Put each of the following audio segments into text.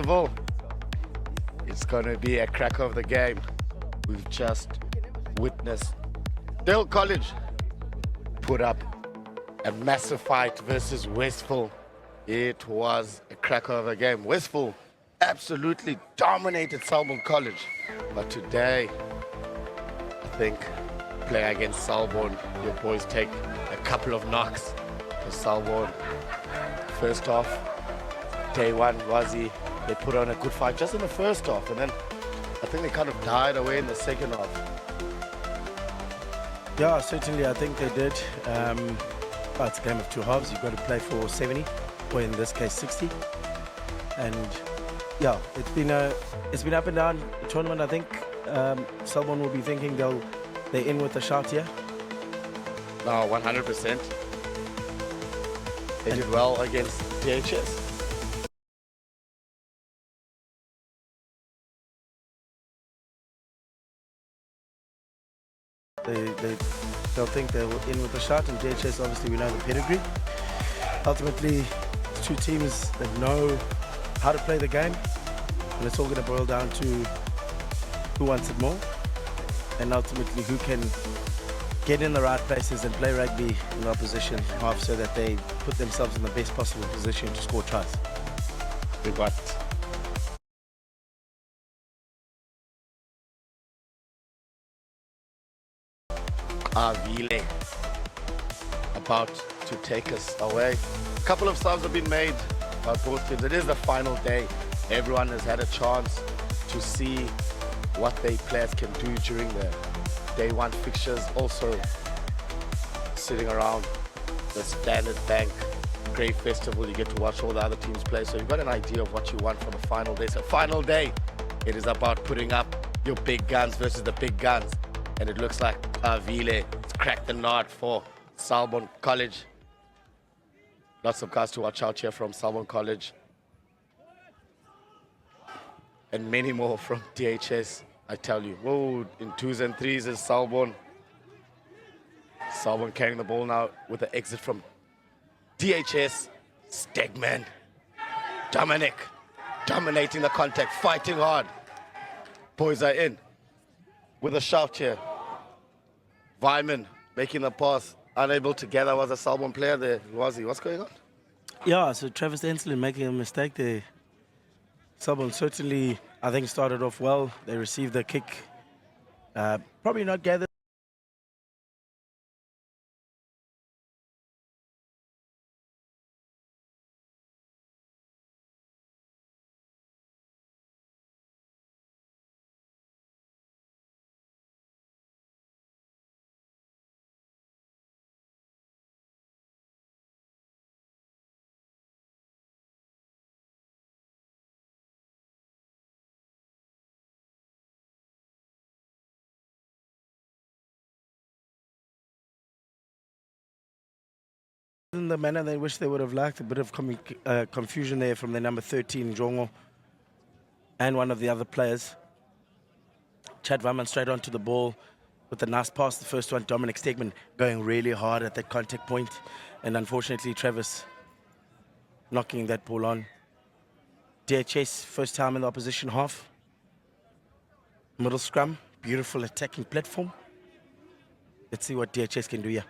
Festival. It's going to be a cracker of the game. We've just witnessed Selborne College put up a massive fight versus Westville. It was a cracker of a game. Westville absolutely dominated Selborne College. But today, I think playing against Selborne, your boys take a couple of knocks for Selborne. First off, day one, they put on a good fight just in the first half, and then I think they kind of died away in the second half. Yeah, certainly I think they did. Well, it's a game of two halves. You've got to play for 70, or in this case 60. And yeah, it's been up and down the tournament. I think someone will be thinking they're in with a shout here. No, 100%. They did well against DHS. They'll think they're in with a shot, and DHS, obviously we know the pedigree. Ultimately, two teams that know how to play the game, and it's all going to boil down to who wants it more, and ultimately who can get in the right places and play rugby in the opposition half so that they put themselves in the best possible position to score tries. We got Avile about to take us away. A couple of subs have been made by both teams. It is the final day. Everyone has had a chance to see what their players can do during the day one fixtures. Also sitting around the Standard Bank Great Festival, you get to watch all the other teams play, so you've got an idea of what you want from a final day. So final day, it is about putting up your big guns versus the big guns. And it looks like Avile has cracked the nod for Selborne College. Lots of guys to watch out here from Selborne College. And many more from DHS, I tell you. Whoa, in twos and threes is Selborne. Selborne carrying the ball now with the exit from DHS. Stegman. Dominic dominating the contact, fighting hard. Boys are in with a shout here. Vyman making the pass, unable to gather, was a Selborne player there. Was he? What's going on? Yeah, so Travis Enslin making a mistake there. Selborne certainly, I think, started off well. They received the kick. Probably not gathered. In the manner they wish they would have liked. A bit of confusion there from the number 13, Jongo, and one of the other players. Chad Vaman straight onto the ball with a nice pass. The first one, Dominic Stegman going really hard at that contact point. And unfortunately, Travis knocking that ball on. DHS, first time in the opposition half. Middle scrum, beautiful attacking platform. Let's see what DHS can do here.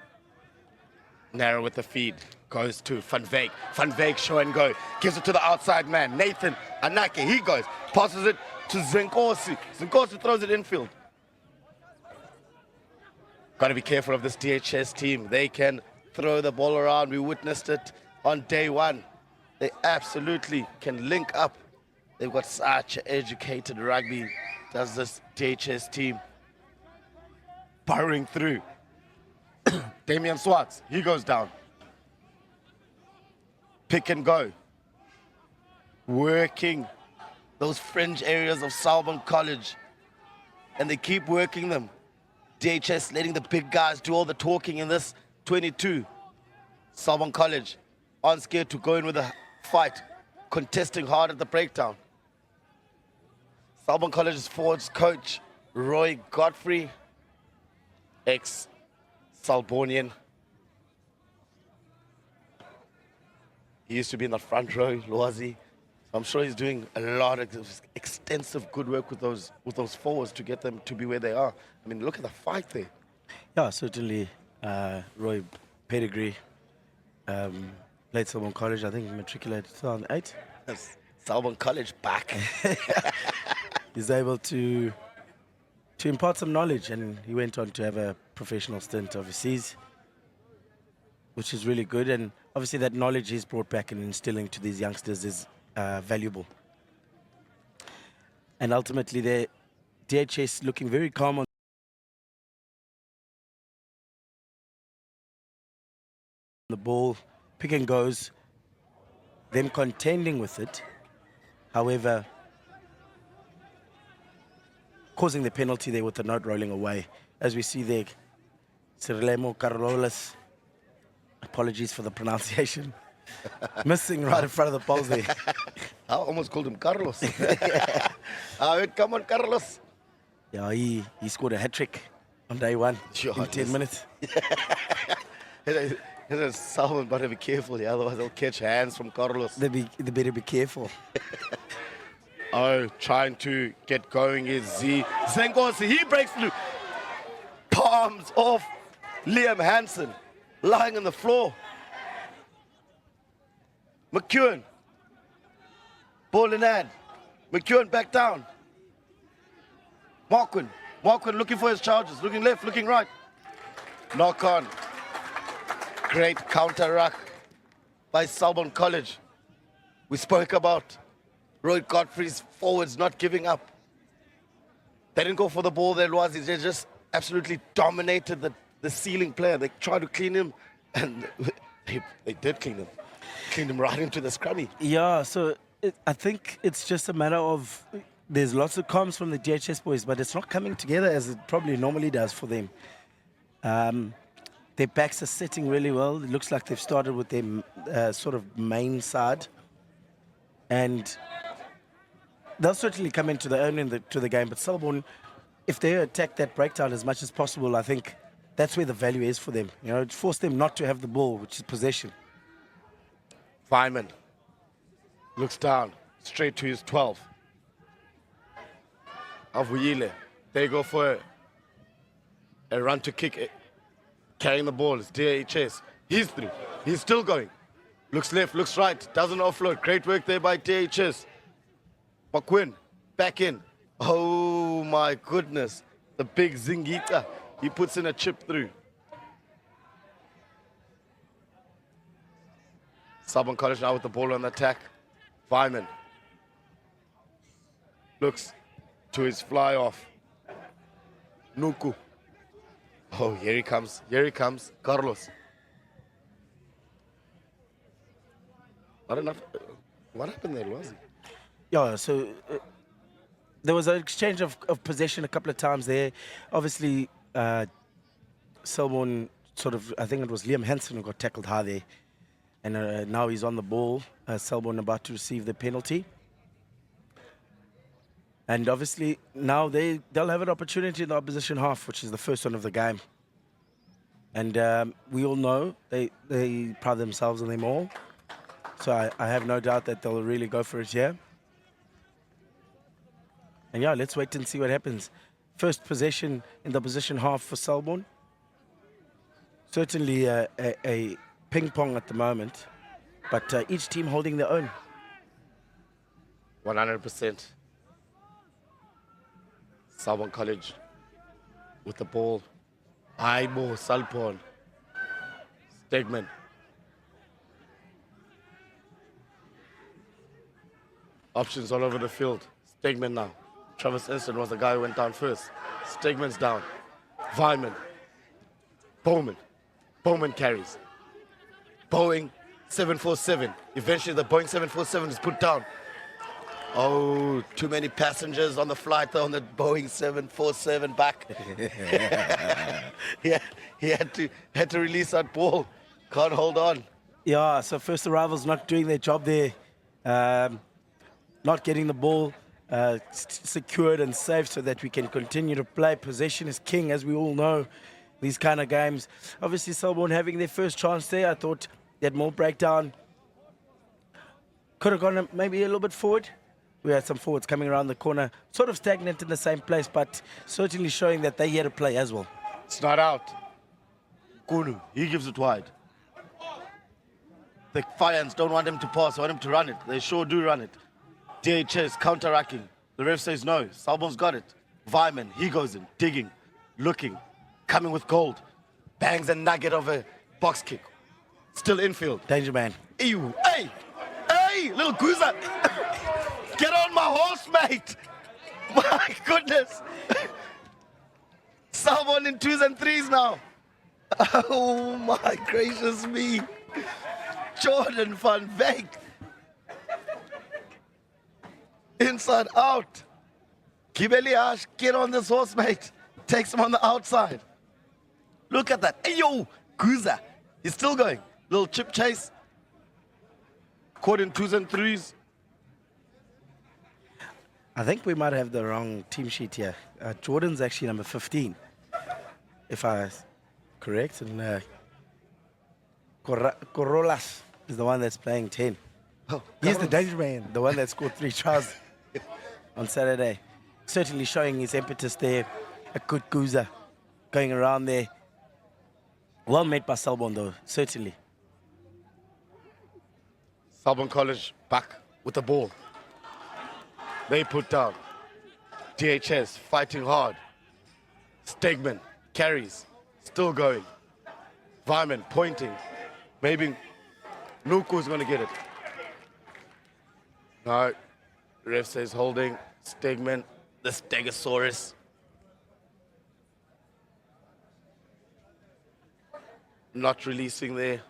Narrow with the feed, goes to Van Veek. Van Veek, show and go. Gives it to the outside man, Nathan Anake. He goes, passes it to Zinkosi. Zinkosi throws it infield. Got to be careful of this DHS team. They can throw the ball around. We witnessed it on day one. They absolutely can link up. They've got such educated rugby, does this DHS team. Burrowing through. Damian Swartz, he goes down. Pick and go. Working those fringe areas of Selborne College. And they keep working them. DHS letting the big guys do all the talking in this 22. Selborne College on scared to go in with a fight. Contesting hard at the breakdown. Selborne College's forwards coach, Roy Godfrey, ex-Selbornian. He used to be in the front row, Loazi. I'm sure he's doing a lot of extensive good work with those forwards to get them to be where they are. I mean, look at the fight there. Yeah, certainly. Roy pedigree. Played Selborne College, I think matriculated 2008. Yes. Selborne College back. He's able to impart some knowledge, and he went on to have a professional stint overseas, which is really good. And obviously that knowledge he's brought back and instilling to these youngsters is valuable. And ultimately, the DHS looking very calm on the ball, pick and goes, them contending with it. However, causing the penalty there with the note rolling away. As we see there, Cirilemo Carolus, apologies for the pronunciation, missing right in front of the poles there. I almost called him Carlos. Come on, Carlos. Yeah, he scored a hat-trick on day one Sure, in 10 yes. minutes. Someone better be careful, yeah, otherwise they'll catch hands from Carlos. They better be careful. Oh, trying to get going is Z. Zengosi, he breaks through. Palms off Liam Hansen, lying on the floor. McEwen. Ball in hand. McEwen back down. Marquin looking for his charges, looking left, looking right. Knock on. Great counter ruck by Selborne College. We spoke about Roy Godfrey's forwards not giving up. They didn't go for the ball there, Lwazi. They just absolutely dominated the ceiling player. They tried to clean him, and they did clean him. Cleaned him right into the scrummy. Yeah, so I think it's just a matter of there's lots of comms from the DHS boys, but it's not coming together as it probably normally does for them. Their backs are sitting really well. It looks like they've started with their sort of main side. And they'll certainly come into their own to the game. But Selborne, if they attack that breakdown as much as possible, I think that's where the value is for them. You know, force them not to have the ball, which is possession. Feynman looks down, straight to his 12. Avuyile, they go for a run to kick it. Carrying the ball, it's DHS. He's through. He's still going. Looks left, looks right, doesn't offload. Great work there by DHS. McQuinn, back in. Oh my goodness. The big Zingita. He puts in a chip through. Selborne College now with the ball on the attack. Vyman looks to his fly off. Nuku. Oh, here he comes. Here he comes. Carlos. Not enough. What happened there, was it? Yeah, so there was an exchange of possession a couple of times there. Obviously, Selborne sort of, I think it was Liam Hansen who got tackled high there. And now he's on the ball. Selborne about to receive the penalty. And obviously, now they'll have an opportunity in the opposition half, which is the first one of the game. And we all know they pride themselves on them all. So I have no doubt that they'll really go for it here. And yeah, let's wait and see what happens. First possession in the opposition half for Selborne. Certainly a ping pong at the moment, but each team holding their own. 100%. Selborne College with the ball. Aibo, Selborne. Stegman. Options all over the field. Stegman now. Travis Inston was the guy who went down first. Stegman's down. Vyman. Bowman carries. Boeing 747. Eventually the Boeing 747 is put down. Oh, too many passengers on the flight on the Boeing 747 back. he had to release that ball. Can't hold on. Yeah, so first arrivals not doing their job there. Not getting the ball secured and safe so that we can continue to play. Possession is king, as we all know, these kind of games. Obviously, Selborne having their first chance there. I thought they had more breakdown. Could have gone maybe a little bit forward. We had some forwards coming around the corner, sort of stagnant in the same place, but certainly showing that they here to play as well. It's not out. Kunu, he gives it wide. The Fians don't want him to pass, want him to run it. They sure do run it. DHS counter-racking. The ref says no. Selborne's got it. Vyman, he goes in, digging, looking, coming with gold. Bangs a nugget of a box kick. Still infield. Danger man. Ew. Hey! Hey! Little Guza! Get on my horse, mate! My goodness! Selborne in 2s and 3s now. Oh my gracious me. Jordan van Veek. Inside out. Kibeliash, get on this horse, mate. Takes him on the outside. Look at that. Hey, yo, Guza. He's still going. Little chip chase. Caught in 2s and 3s. I think we might have the wrong team sheet here. Jordan's actually number 15, if I correct. And Corolas is the one that's playing 10. Oh, He's the danger man, the one that scored 3 tries on Saturday. Certainly showing his impetus there. A good Guza going around there. Well made by Selborne, though, certainly. Selborne College back with the ball. They put down. DHS fighting hard. Stegman carries. Still going. Vyman pointing. Maybe Nuku's going to get it. No. Ref says holding. Stegman, the Stegosaurus. Not releasing there.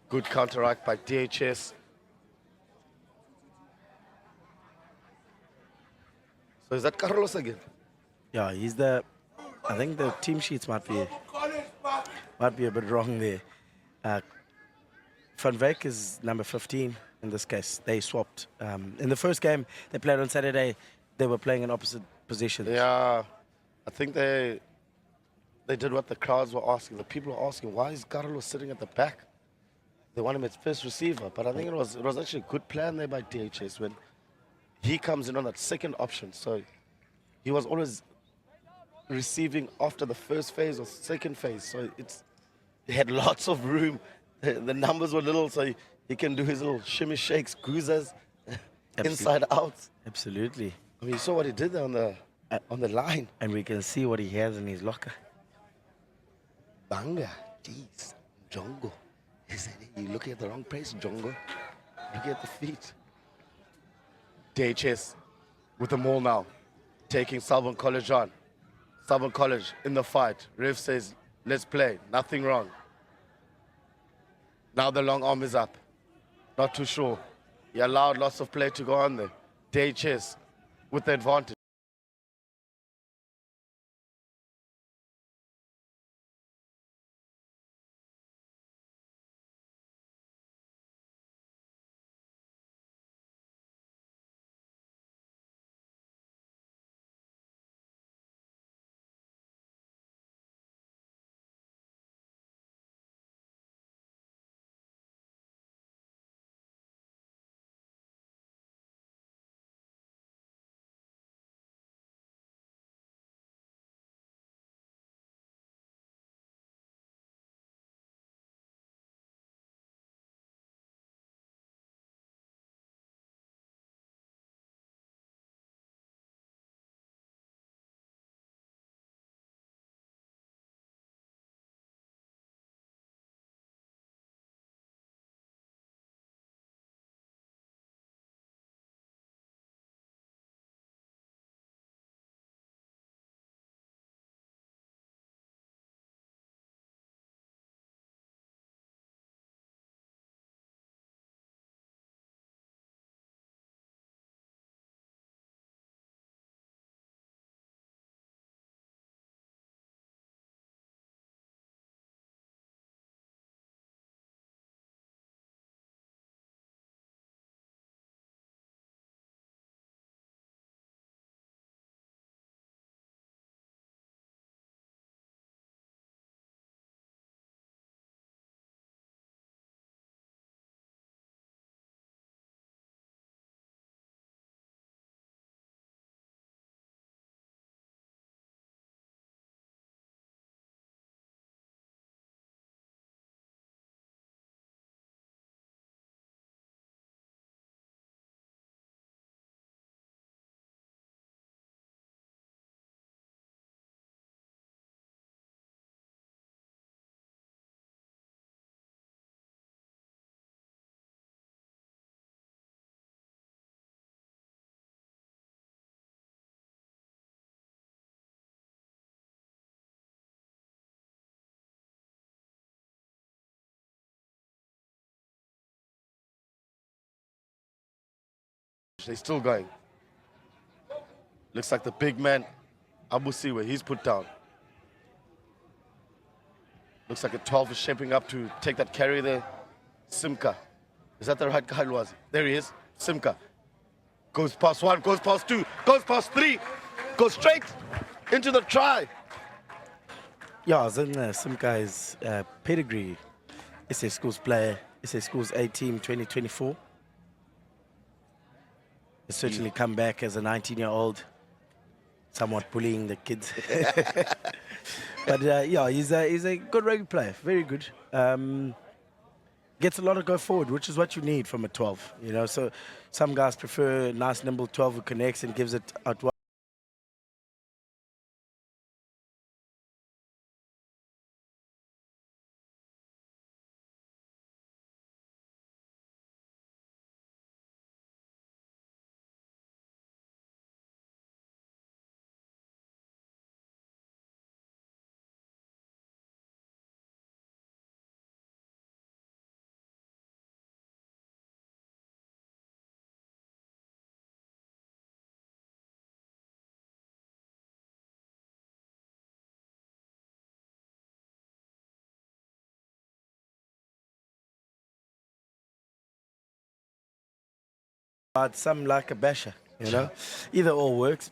Good counteract by DHS. So is that Carlos again? Yeah, he's the. I think the team sheets might be a bit wrong there. Van Veek is number 15 in this case. They swapped. In the first game they played on Saturday, they were playing in opposite positions. Yeah, I think they did what the crowds were asking. The people were asking, why is Carlos sitting at the back? They want him as first receiver, but I think it was actually a good plan there by DHS when he comes in on that second option. So he was always receiving after the first phase or second phase. So he had lots of room. The numbers were little, so he can do his little shimmy shakes, goozas, inside out. Absolutely. I mean, you saw what he did there on the line. And we can see what he has in his locker. Banga, jeez, Jongo. He said, "You're looking at the wrong place, Jongo. Looking at the feet." DHS with the ball now, taking Selborne College on. Selborne College in the fight. Ref says, let's play. Nothing wrong. Now the long arm is up. Not too sure. He allowed lots of play to go on there. DHS with the advantage. They're still going. Looks like the big man, Abu Siwe, he's put down. Looks like a 12 is shaping up to take that carry there. Simka. Is that the right guy, Lwazi? There he is. Simka. Goes past one, goes past two, goes past three. Goes straight into the try. Yeah, Simka is pedigree. SA Schools player, SA Schools A team 2024. He's certainly come back as a 19-year-old, somewhat bullying the kids. But yeah, he's a good rugby player, very good. Gets a lot of go forward, which is what you need from a 12. You know, so some guys prefer a nice nimble 12 who connects and gives it out wide. But some like a basher, you know. Either or works.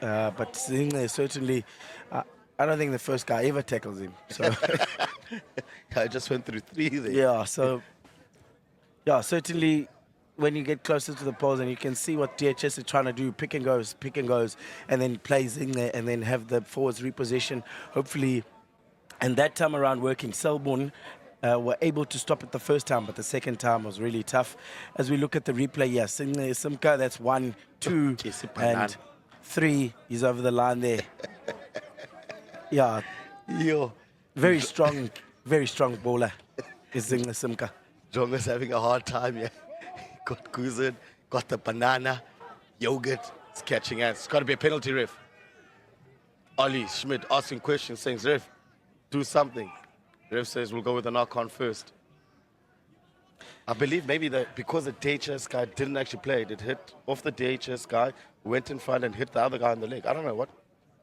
But Zingle certainly, I don't think the first guy ever tackles him. So I just went through three there. yeah, so yeah, certainly when you get closer to the poles and you can see what DHS is trying to do, pick and goes, and then play Zingle and then have the forwards reposition, hopefully. And that time around working, Selborne were able to stop it the first time, but the second time was really tough. As we look at the replay, yes, Simka, that's 1, 2, and 3. He's over the line there. Yeah. Yo. Very strong bowler is Simka. Jonga's having a hard time, yeah. Got kuzen, got the banana, yogurt, it's catching hands. It's got to be a penalty, ref. Ollie Schmidt asking questions, saying, ref, do something. Ref says we'll go with the knock-on first. I believe maybe that because the DHS guy didn't actually play it hit off the DHS guy, went in front and hit the other guy on the leg. I don't know what.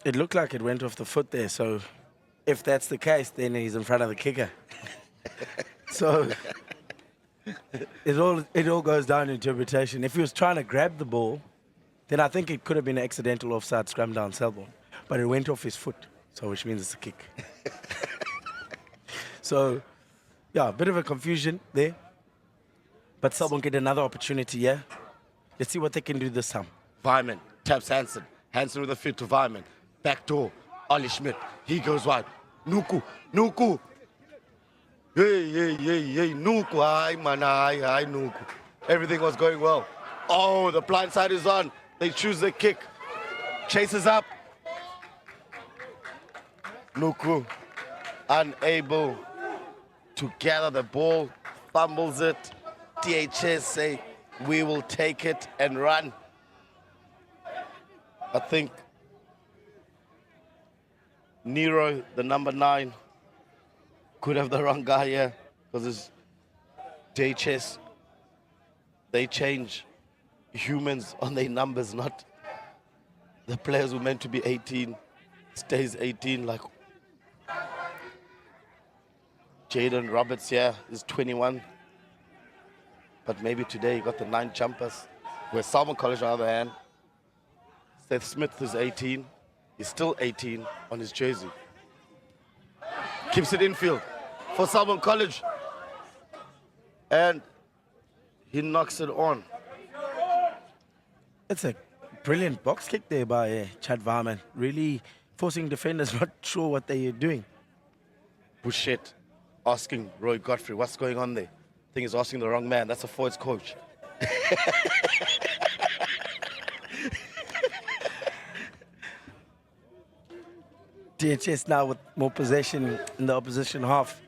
It looked like it went off the foot there, so if that's the case, then he's in front of the kicker. So it all goes down to interpretation. If he was trying to grab the ball, then I think it could have been an accidental offside scrum down Selborne. But it went off his foot, so which means it's a kick. So, yeah, a bit of a confusion there. But Selborne get another opportunity, yeah? Let's see what they can do this time. Vyman taps Hansen. Hansen with a fit to Vyman. Back door. Ollie Schmidt. He goes wide. Nuku. Hey, Nuku. Hi, man. Hi, Nuku. Everything was going well. Oh, the blind side is on. They choose the kick. Chases up. Nuku. Unable to gather the ball. Fumbles it. DHS say, we will take it and run. I think Nero, the number 9, could have the wrong guy here because it's DHS. They change humans on their numbers, not the players who are meant to be 18 stays 18. Like Jaden Roberts here is 21. But maybe today he got the 9 jumpers. Where Selborne College, on the other hand, Seth Smith is 18. He's still 18 on his jersey. Keeps it infield for Selborne College. And he knocks it on. It's a brilliant box kick there by Chad Varman. Really forcing defenders not sure what they are doing. Bouchette asking Roy Godfrey, what's going on there? I think he's asking the wrong man. That's a forwards coach. DHS now with more possession in the opposition half.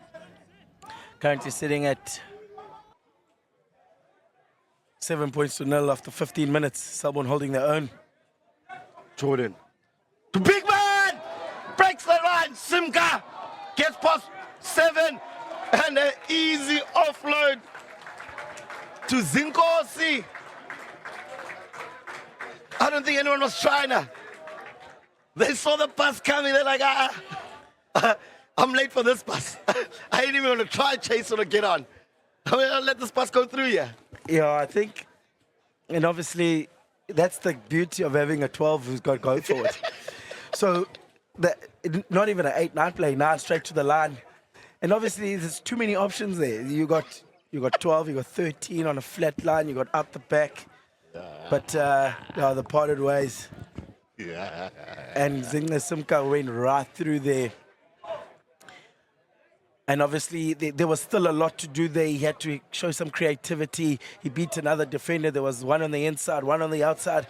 Currently sitting at 7 points to 0 after 15 minutes. Selborne holding their own. Jordan. The big man! Breaks the line. Simka gets past 7. And an easy offload to Zinkosi. don't think anyone was trying to. They saw the bus coming. They're like, I'm late for this bus. I ain't even going to try chase or to get on. I'm going to let this bus go through here. Yeah, I think, and obviously, that's the beauty of having a 12 who's got go forward. So, not even an 8-9 play, 9 straight to the line. And obviously, there's too many options there. You got 12, you got 13 on a flat line, you got out the back. But the parted ways. Yeah. And Zingler Simka went right through there. And obviously, there was still a lot to do there. He had to show some creativity. He beat another defender. There was one on the inside, one on the outside.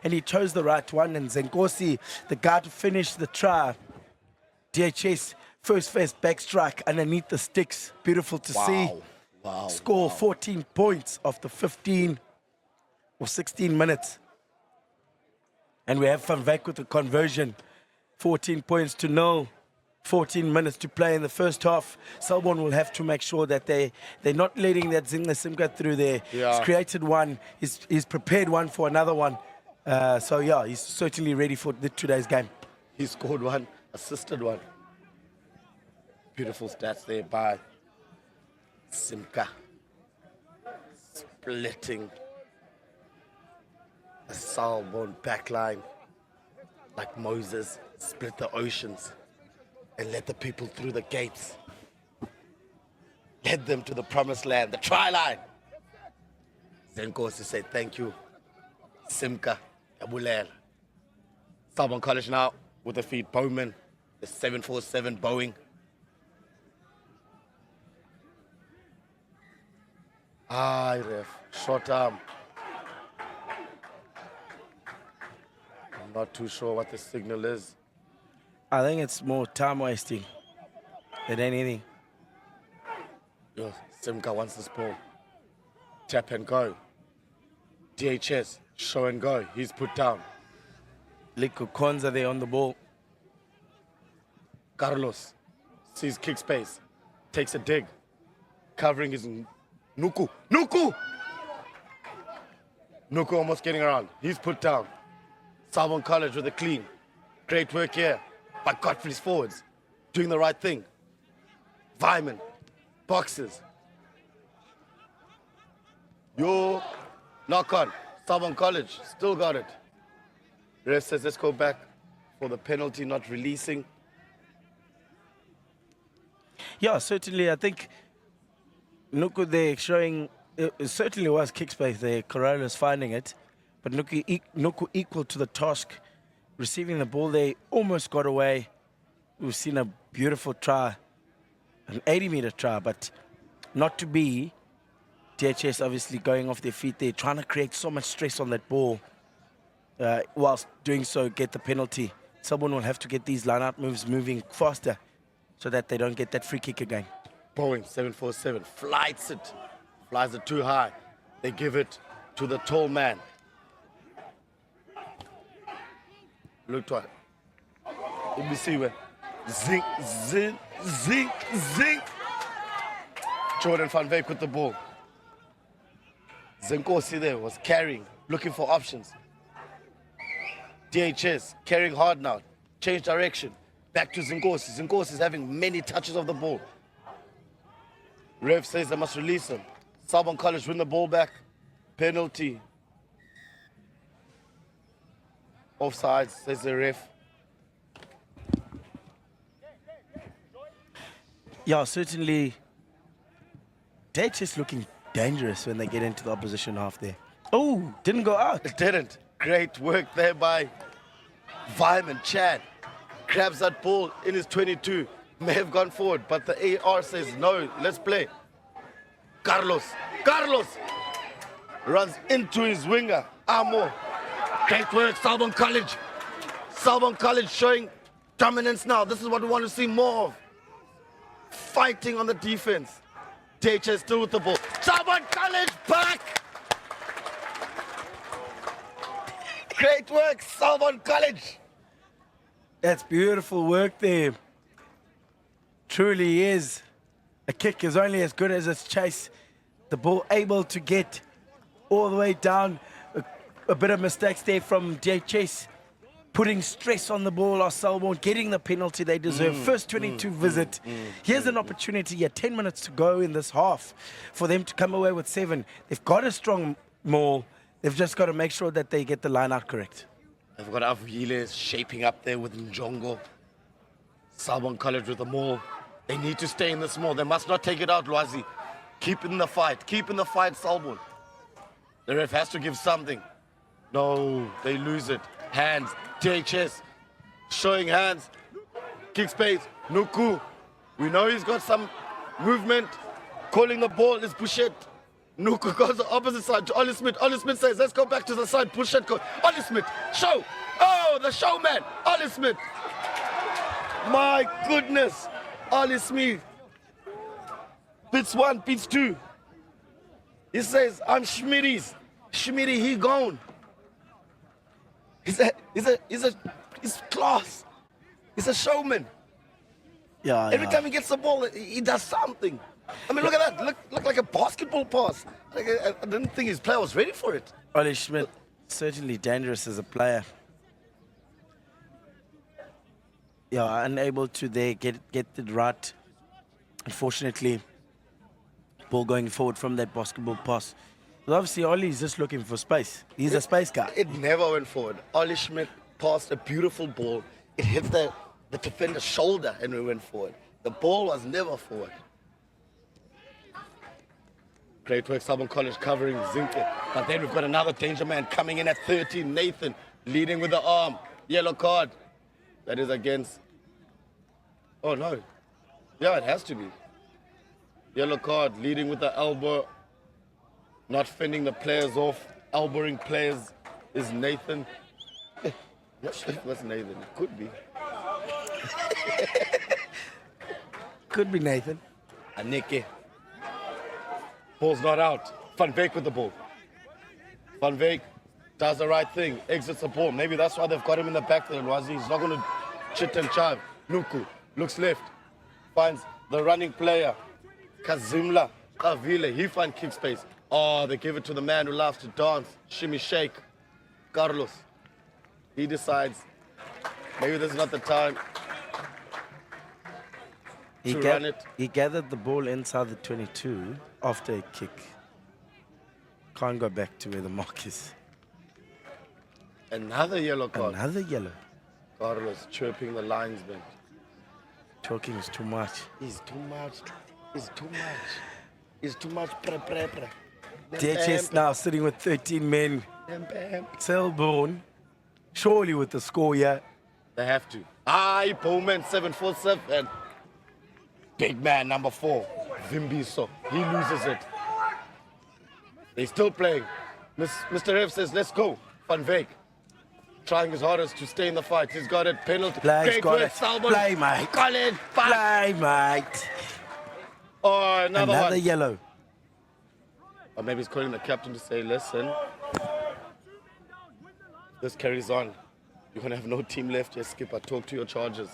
And he chose the right one. And Zenkosi, the guy to finish the try, DHS, first back strike underneath the sticks. Beautiful to see. Wow. Score 14 points after 15 or 16 minutes. And we have Van Wyk with the conversion. 14 points to 0. 14 minutes to play in the first half. Selborne will have to make sure that they're not letting that Zingler Simka through there. Yeah. He's created one. He's prepared one for another one. He's certainly ready for today's game. He scored one, assisted one. Beautiful stats there by Simka. Splitting a Selborne backline like Moses split the oceans and led the people through the gates. Led them to the promised land, the try line. Zenkosi said thank you. Simka, Abulela. Selborne College now with the feed. Bowman, the 747 Boeing. Ref, short arm. I'm not too sure what the signal is. I think it's more time wasting than anything. Yo, Simka wants this ball. Tap and go. DHS, show and go. He's put down. Liko Konza there on the ball. Carlos sees kick space. Takes a dig. Covering his Nuku. Nuku almost getting around. He's put down. Selborne College with a clean. Great work here by Godfrey's forwards. Doing the right thing. Vyman. Boxes. Yo. Knock on. Selborne College. Still got it. Ref says let's go back for the penalty not releasing. Yeah, certainly. I think Nuku there showing, it certainly was kick space there. Corollas finding it. But Nuku equal to the task. Receiving the ball there, almost got away. we've seen a beautiful try, an 80-meter try, but not to be. DHS obviously going off their feet there, trying to create so much stress on that ball. Whilst doing so, get the penalty. Someone will have to get these line-out moves moving faster so that they don't get that free kick again. Boeing 747 flies it too high. They give it to the tall man. Look to it. Let me see where. Zink, zink, zink, zink. Jordan van Beek with the ball. Zinkosi there was carrying, looking for options. DHS carrying hard now. Change direction. Back to Zinkosi. Zinkosi is having many touches of the ball. Ref says they must release him. Selborne College win the ball back. Penalty. Offside, says the ref. Yeah, certainly. DHS looking dangerous when they get into the opposition half there. Oh, didn't go out. It didn't. Great work there by Vyman Chad. Grabs that ball in his 22. May have gone forward, but the AR says, no, let's play. Carlos runs into his winger, Amo. Great work, Selborne College. Selborne College showing dominance now. This is what we want to see more of. Fighting on the defense. DHS still with the ball. Selborne College back! Great work, Selborne College. That's beautiful work there. Truly is. A kick is only as good as its chase. The ball able to get all the way down. A bit of mistakes there from DHS. Putting stress on the ball or Selborne, getting the penalty they deserve. First 22 visit. Here's an opportunity, 10 minutes to go in this half for them to come away with 7. They've got a strong maul. They've just got to make sure that they get the line out correct. They've got Avile shaping up there with Njongo. Selborne College with the maul. They need to stay in this maul. They must not take it out, Lwazi. Keep in the fight. Keep in the fight, Selborne. The ref has to give something. No, they lose it. Hands. DHS showing hands. Kick space. Nuku. We know he's got some movement. Calling the ball is Bouchet. Nuku goes the opposite side to Ollie Smith. Ollie Smith says, let's go back to the side. Bouchet goes. Ollie Smith. Show. Oh, the showman. Ollie Smith. My goodness. Ollie Smith. Beats 1, beats 2. He says, I'm Schmitty's. Schmitty, he gone. He's class. He's a showman. Yeah. Every time he gets the ball, he does something. I mean, look at that. Look like a basketball pass. Like, I didn't think his player was ready for it. Ollie Schmidt, certainly dangerous as a player. Yeah, unable to there get it right. Unfortunately, ball going forward from that basketball pass. But obviously, Ollie's just looking for space. He's a space guy. It never went forward. Ollie Schmidt passed a beautiful ball. It hit the defender's shoulder and we went forward. The ball was never forward. Great work, Selborne College covering Zinke. But then we've got another danger man coming in at 13, Nathan, leading with the arm. Yellow card. That is against... Oh, no. Yeah, it has to be. Yellow card, leading with the elbow. Not fending the players off. Elbowing players is Nathan. Not sure if that's Nathan. It could be. Could be Nathan. Aneke. Ball's not out. Van Beek with the ball. Van Beek does the right thing. Exits the ball. Maybe that's why they've got him in the back there. He's not going to chit and chive. Nuku looks left. Finds the running player. Kazimla. Avile. He finds kick space. Oh, they give it to the man who loves to dance. Shimmy shake. Carlos. He decides maybe this is not the time to run it. He gathered the ball inside the 22 after a kick. Can't go back to where the mark is. Another yellow card. Another yellow. Carlos chirping the linesman. Talking is too much. He's too much. He's too much. He's too much. Pre. DHS now sitting with 13 men. Selborne, surely with the score here. They have to. Aye, Bowman 747. Big man number 4, Vimbiso. He loses it. They're still playing. Mr. Ref says, let's go. Van Veek. Trying his hardest to stay in the fight. He's got it. Penalty. Play's got it. Selborne. Play, mate. College. Play, mate. Oh, another one. yellow. Or maybe he's calling the captain to say, listen, this carries on. You're going to have no team left here, skipper. Talk to your charges.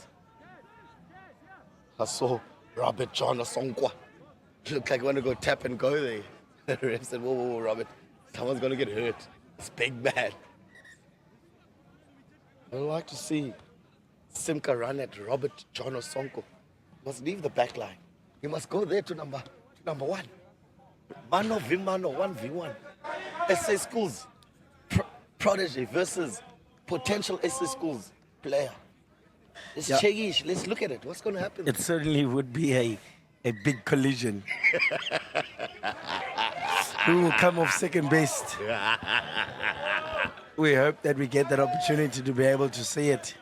I saw Robert John Osonkwa. Looked like he wanted to go tap and go there. The ref said, whoa, Robert. Someone's going to get hurt. It's big bad. I'd like to see Simka run at Robert John Osonko. Must leave the back line. He must go there to number 1. Mano v Mano, 1v1. SA Schools protege versus potential SA Schools player. Let's check. Let's look at it. What's going to happen? It certainly would be a big collision. Who will come off second best? We hope that we get that opportunity to be able to see it.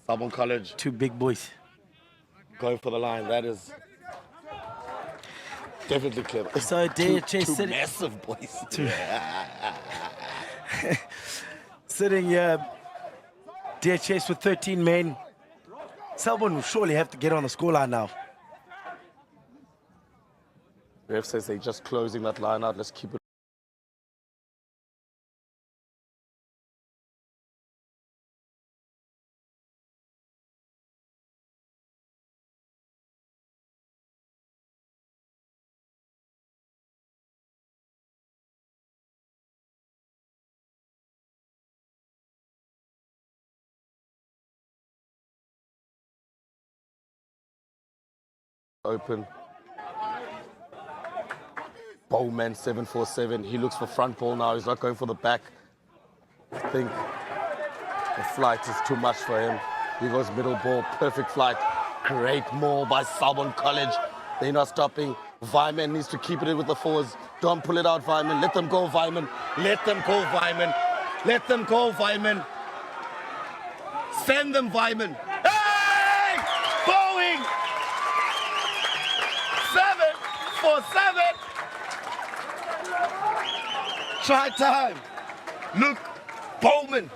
Selborne College Two big boys. going for the line. That is definitely clever. So DHS two sitting, massive boys. sitting here, DHS with 13 men. Selborne will surely have to get on the scoreline now. Ref says they're just closing that line out. Let's keep it. Open. Bowman 747. He looks for front ball now. He's not going for the back. I think the flight is too much for him. He goes middle ball. Perfect flight. Great maul by Selborne College. They're not stopping. Vyman needs to keep it in with the forwards. Don't pull it out, Vyman. Let them go, Vyman. Let them go, Vyman. Let them go, Vyman. Send them, Vyman. Hey! Boeing! 747. Try time. Luke Bowman.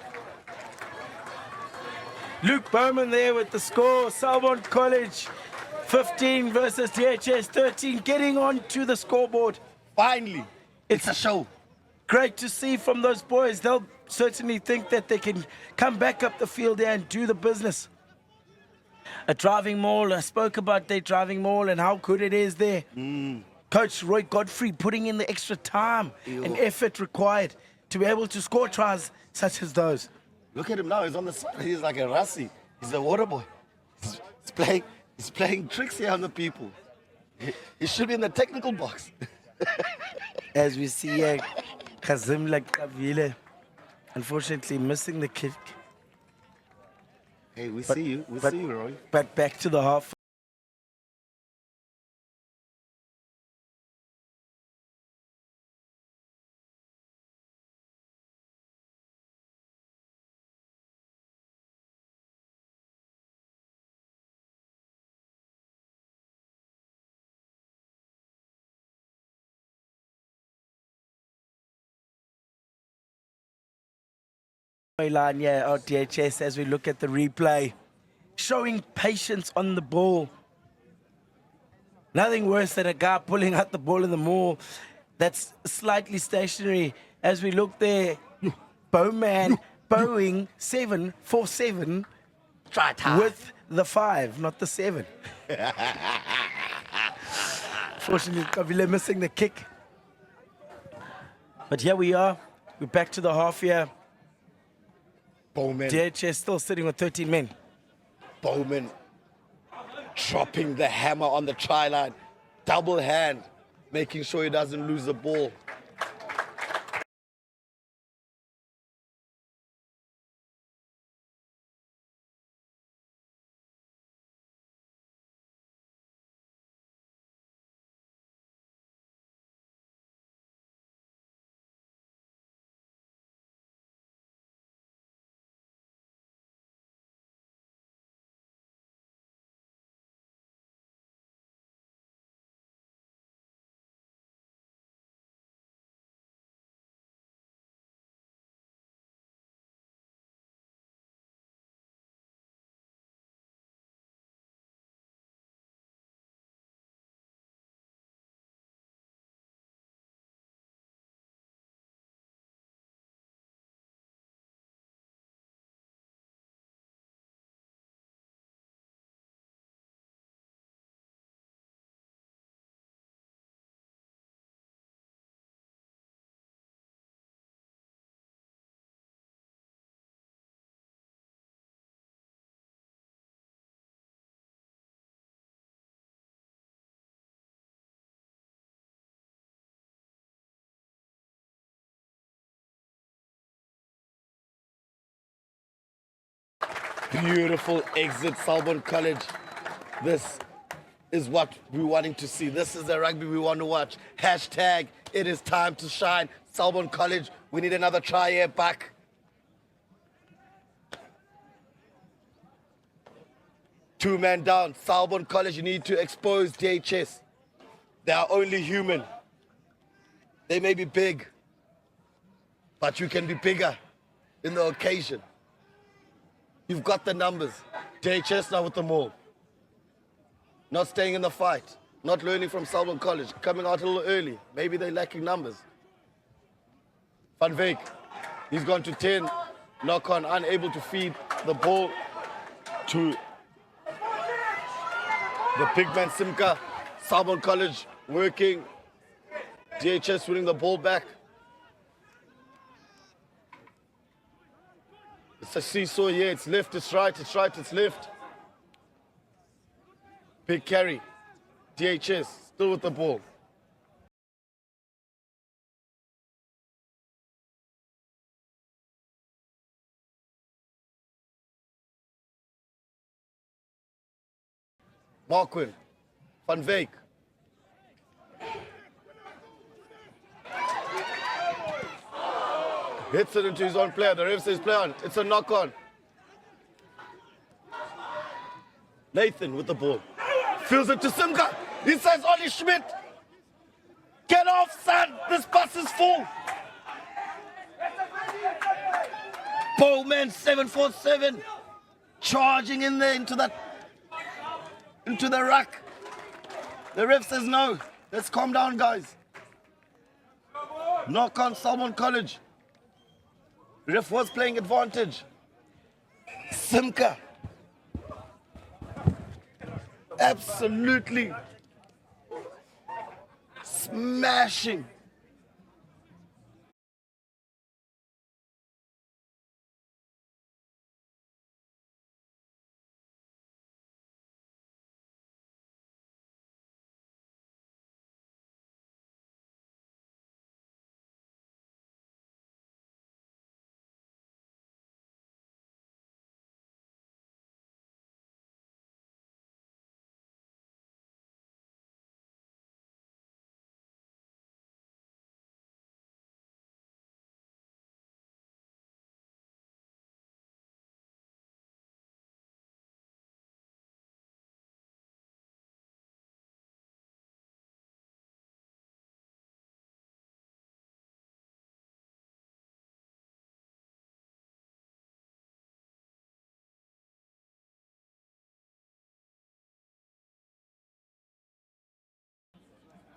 Luke Bowman there with the score. Selborne College 15 versus DHS 13, getting on to the scoreboard. Finally, it's a show. Great to see from those boys. They'll certainly think that they can come back up the field there and do the business. A driving maul. I spoke about their driving maul and how good it is there. Coach Roy Godfrey putting in the extra time and effort required to be able to score tries such as those. Look at him now. He's on the side. He's like a Rassi. He's a water boy. He's playing tricks here on the people. He should be in the technical box. As we see here, Kazim Kavile, unfortunately missing the kick. Hey, we see you. We see you, Roy. But back to the half. Line, DHS, as we look at the replay, showing patience on the ball. Nothing worse than a guy pulling out the ball in the maul that's slightly stationary. As we look there, Bowman, Boeing 747 Try time. with the 5, not the 7. Fortunately, Kavile missing the kick. But here we are. We're back to the half here. Bowman. DHS still sitting with 13 men. Bowman dropping the hammer on the try line. Double hand, making sure he doesn't lose the ball. Beautiful exit, Selborne College. This is what we're wanting to see. This is the rugby we want to watch. Hashtag, it is time to shine. Selborne College, we need another try here back. Two men down. Selborne College, you need to expose DHS. They are only human. They may be big, but you can be bigger in the occasion. You've got the numbers. DHS now with the ball. Not staying in the fight. Not learning from Selborne College. Coming out a little early. Maybe they're lacking numbers. Van Veek, he's gone to 10. Knock on, unable to feed the ball to the big man Simka. Selborne College working. DHS winning the ball back. It's a seesaw here. It's left, it's right, it's right, it's left. Big carry. DHS still with the ball. Marquin. Van Veek. Hits it into his own player. The ref says play on. It's a knock on. Nathan with the ball. Fills it to Simka. He says Ollie Schmidt. Get off, son. This bus is full. Bowman 747. Charging in there into the ruck. The ref says no. Let's calm down, guys. Knock on Selborne College. Ref was playing advantage. Simka. Absolutely smashing.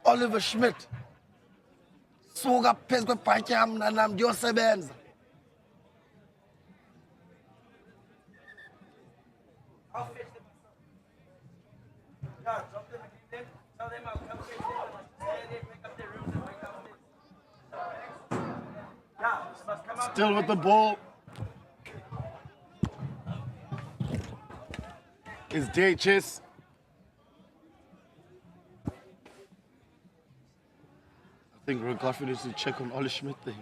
Oliver Schmidt. Suka phezu kwebhatyi yam mntanam ndiyosebenza. Still with the ball is DHS. I think Roy Godfrey needs to check on Ollie Schmidt there.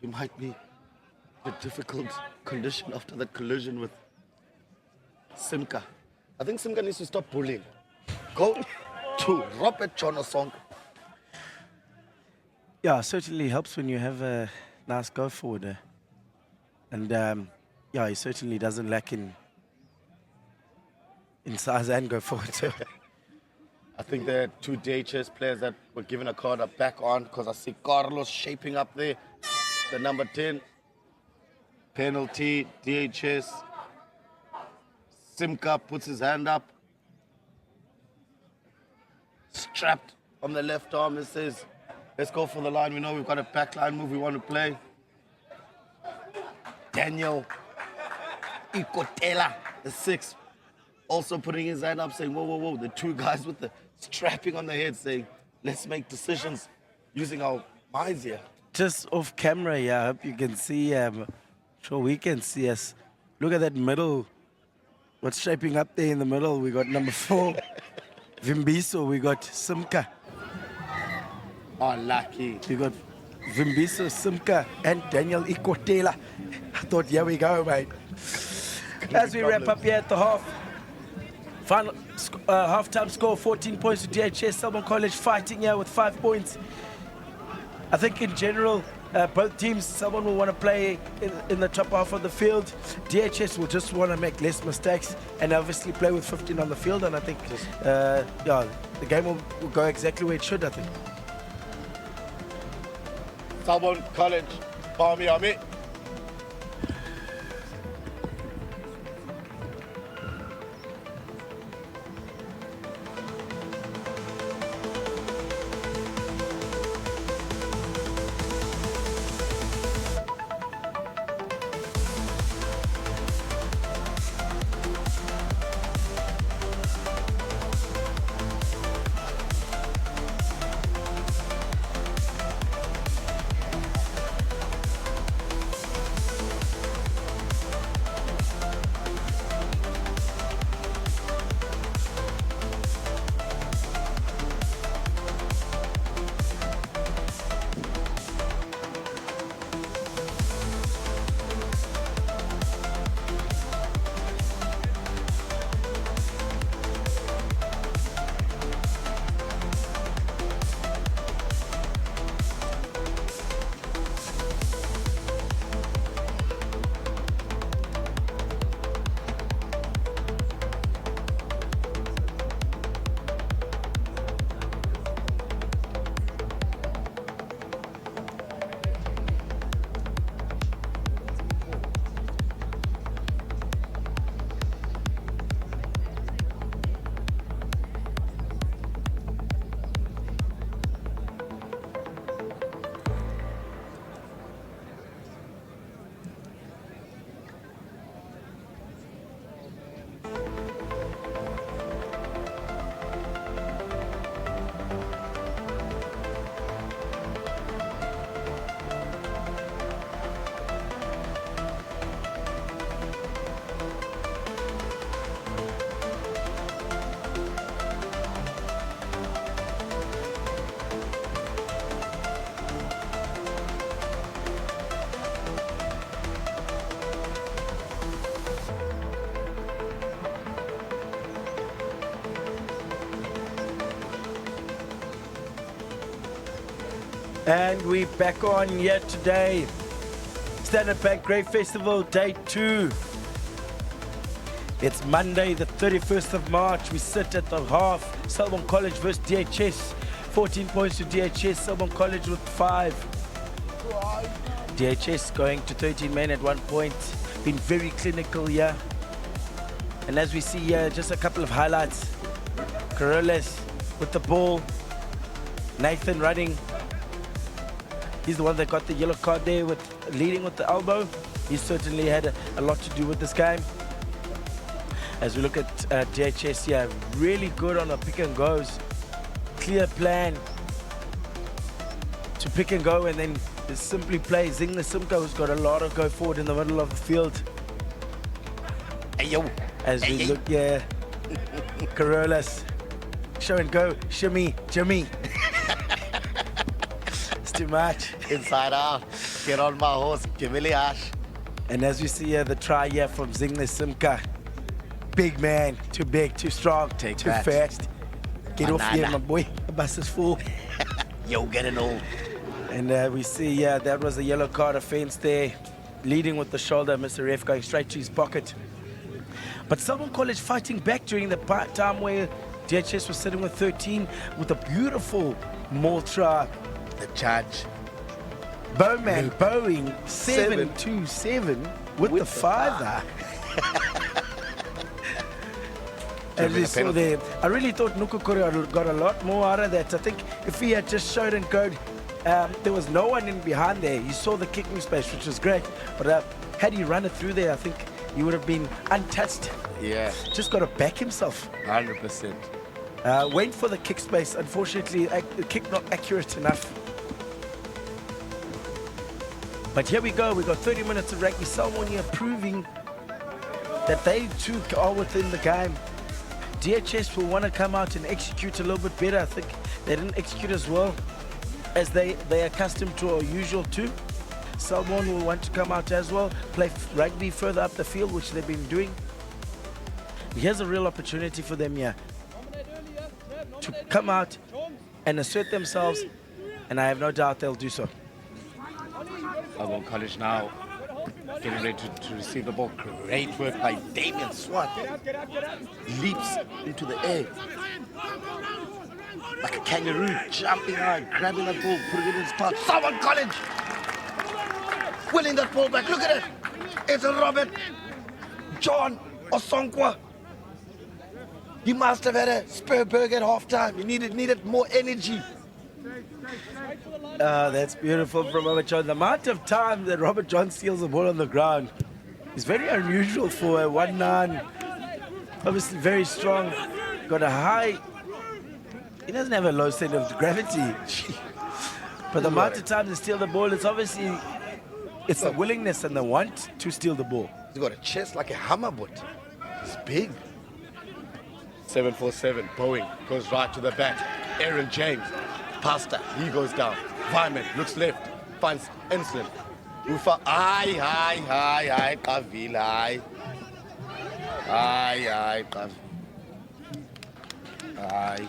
He might be in a difficult condition after that collision with Simka. I think Simka needs to stop bullying. Go to Robert Johnson. Yeah, certainly helps when you have a nice go forward there. And yeah, he certainly doesn't lack in size and go forward too. I think there are two DHS players that were given a card are back on because I see Carlos shaping up there. The number 10. Penalty, DHS. Simka puts his hand up. Strapped on the left arm and says, let's go for the line. We know we've got a back line move we want to play. Daniel Ikotela, the 6th, also putting his hand up saying, whoa, whoa, whoa. The two guys with the strapping on their head saying, let's make decisions using our minds here. Just off camera, yeah, I hope you can see, sure we can see us. Look at that middle. What's shaping up there in the middle? We got number 4, Vimbiso. We got Simka. Oh, lucky. We got Vimbiso Simka and Daniel Ikotela. I thought, here we go, mate. As we wrap up here at the half, final half-time score, 14 points to DHS. Selborne College fighting here with 5 points. I think in general, both teams, someone will want to play in the top half of the field. DHS will just want to make less mistakes and obviously play with 15 on the field. And I think, yeah, the game will go exactly where it should, I think. Selborne College, Army. And we back on here today. Standard Bank Grey Festival, day 2. It's Monday, the 31st of March. We sit at the half. Selborne College versus DHS. 14 points to DHS. Selborne College with 5. DHS going to 13 men at 1 point. Been very clinical here. And as we see here, just a couple of highlights. Corrales with the ball. Nathan running. He's the one that got the yellow card there with leading with the elbow. He certainly had a lot to do with this game. As we look at DHS here, really good on the pick and goes. Clear plan to pick and go, and then simply play. Zingler Simka, who's got a lot of go forward in the middle of the field. Ayo. As we look here, Corollas, show and go, shimmy, Jimmy. It's too much. Inside out. Get on my horse. Give me ash. And as we see here, the try here from Zingler Simka. Big man, too big, too strong, too that. fast. Get off here, my boy. The bus is full. Yo, get it all. And we see, yeah, that was a yellow card offense there. Leading with the shoulder, Mr. Ref going straight to his pocket. But Selborne College fighting back during the time where DHS was sitting with 13 with a beautiful maul try. The judge. Bowman bowing 7-2-7 with the fiver. As we saw there, I really thought Nukukuri got a lot more out of that. I think if he had just showed and go, there was no one in behind there. You saw the kicking space, which was great. But had he run it through there, I think he would have been untouched. Yeah. Just got to back himself. 100%. Went for the kick space. Unfortunately, the kick not accurate enough. But here we go. We got 30 minutes of rugby. Selborne here proving that they too are within the game. DHS will want to come out and execute a little bit better. I think they didn't execute as well. as they're accustomed to or usual to. Selborne will want to come out as well, play rugby further up the field, which they've been doing. Here's a real opportunity for them here to come out and assert themselves, and I have no doubt they'll do so. Selborne College now getting ready to receive the ball. Great work by Damien Swart. Leaps into the air like a kangaroo, jumping high, grabbing that ball, putting it in his pouch. Selborne College winning that ball back. Look at it. It's a Robert John Osonkwa. He must have had a Spurberg at halftime. He needed more energy. That's beautiful from Robert John. The amount of time that Robert John steals the ball on the ground is very unusual for a 1'9". Obviously very strong. Got a high... He doesn't have a low center of gravity. But the amount of time to steal the ball, it's obviously... It's the willingness and the want to steal the ball. He's got a chest like a hammerbot. He's big. 747, Boeing goes right to the bat. Aaron James, Pasta, he goes down. Vyman looks left, finds Enslin. Ufa, aye, Kavil, aye, Kavil. Aye.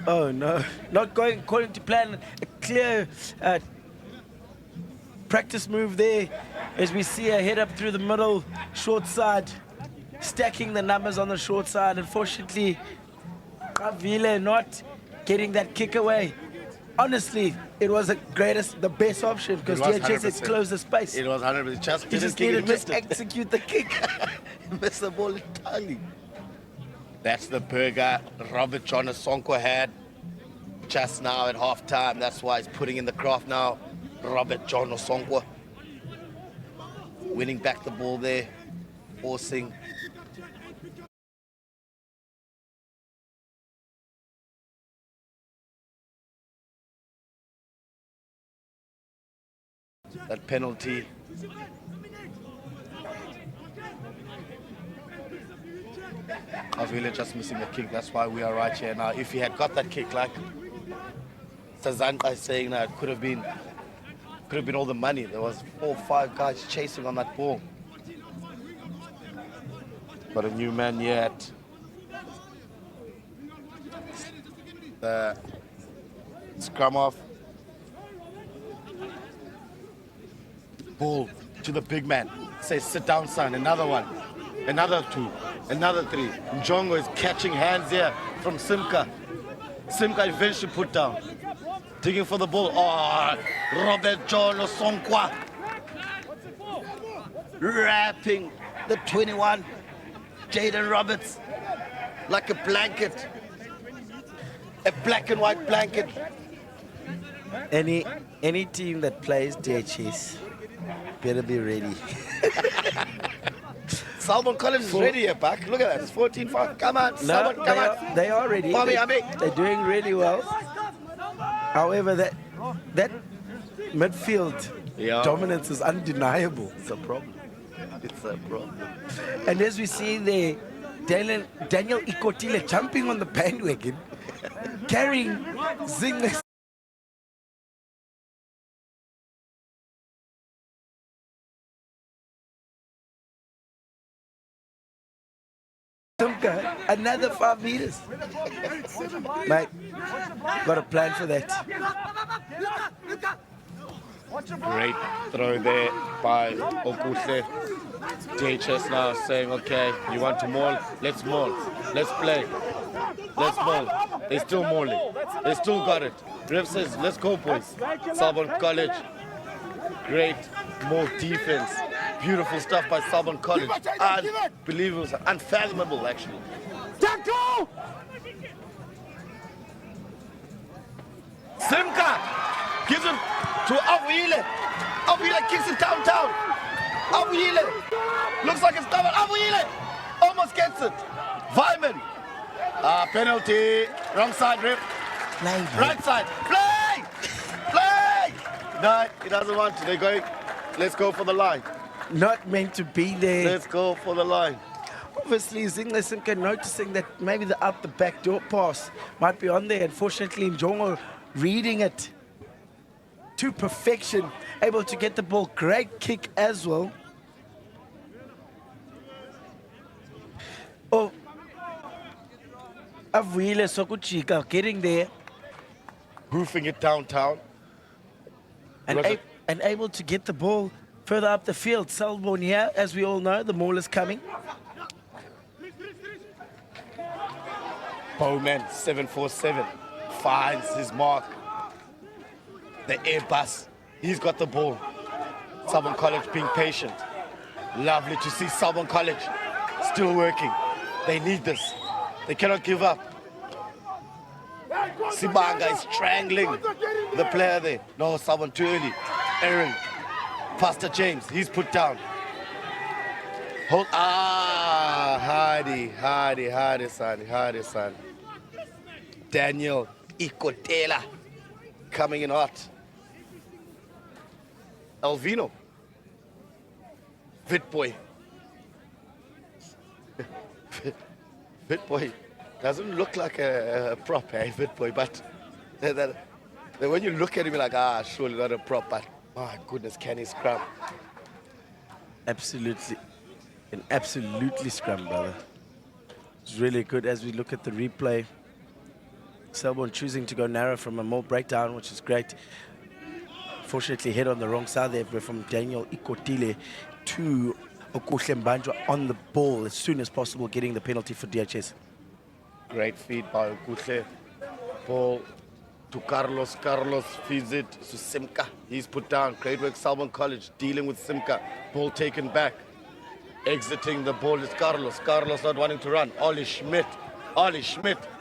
Oh no, not going according to plan. A clear practice move there as we see a head up through the middle, short side, stacking the numbers on the short side. Unfortunately, Kavile not getting that kick away. Honestly, it was the best option because DHS had closed the space. It was 100%. Just needed to execute the kick. He missed the ball entirely. That's the burger Robert John Osonkwa had just now at halftime. That's why he's putting in the craft now. Robert John Osonkwa winning back the ball there, forcing. That penalty. Avila just missing the kick. That's why we are right here now. If he had got that kick, like Sazanka is saying now, it could have been all the money. There was 4 or 5 guys chasing on that ball. But a new man yet. The scrum off. Ball to the big man. Says, sit down, son. Another one. Another 2. Another 3. Njongo is catching hands here from Simka. Simka eventually put down. Digging for the ball. Oh, Robert John Osonkwa. Wrapping the 21. Jaden Roberts. Like a blanket. A black and white blanket. Any team that plays DHS better be ready. Selborne College is ready here, Buck. Look at that. It's 14-5. Come on, Selborne, come on. They are ready. They're doing really well. However, that midfield dominance is undeniable. It's a problem. It's a problem. And as we see there, Daniel Ikotile jumping on the bandwagon, carrying Zingles. Another 5 meters. Mate, got a plan for that. Great throw there by Okuhle. DHS now saying, okay, you want to maul? Let's maul. Let's play. Let's maul. They're still mauling. They still got it. Ref says, let's go, boys. Selborne College. Great more defense. Beautiful stuff by Selborne College. Unbelievable. Unfathomable, actually. Tackle! Simka gives it to Abuile. Abuile kicks it downtown. Abuile looks like it's covered. Abuile almost gets it. Vyman. Penalty. Wrong side, ref. Right side. Play! Play! No, he doesn't want to. They're going, let's go for the line. Not meant to be there. Let's go for the line. Obviously, Zingla Simka noticing that maybe the out the back door pass might be on there. Unfortunately, Njongo reading it to perfection, able to get the ball. Great kick as well. Oh, Avile Sokuchika getting there Hoofing it downtown. and, Was it- and able to get the ball further up the field. Selborne here, as we all know, the maul is coming. Bowman 747 finds his mark. The Airbus, he's got the ball. Selborne College being patient. Lovely to see Selborne College still working. They need this. They cannot give up. Sibanga is strangling the player there. No, Selborne too early. Aaron, Pastor James, he's put down. Hold, Hardy, son. Daniel Ikotela coming in hot. Alvino. Vitboy. Vitboy doesn't look like a prop, eh, Vitboy, but when you look at him, you're like, surely not a prop, but my goodness, can he scrum? Absolutely. And absolutely scrum, brother. It's really good as we look at the replay. Selborne choosing to go narrow from a more breakdown, which is great. Fortunately, hit on the wrong side there from Daniel Ikotile to Okuhle Mbanjwa on the ball as soon as possible, getting the penalty for DHS. Great feed by Okuhle. Ball to Carlos. Carlos feeds it to Simka. He's put down. Great work, Selborne College dealing with Simka. Ball taken back. Exiting the ball is Carlos. Carlos not wanting to run. Ollie Schmidt.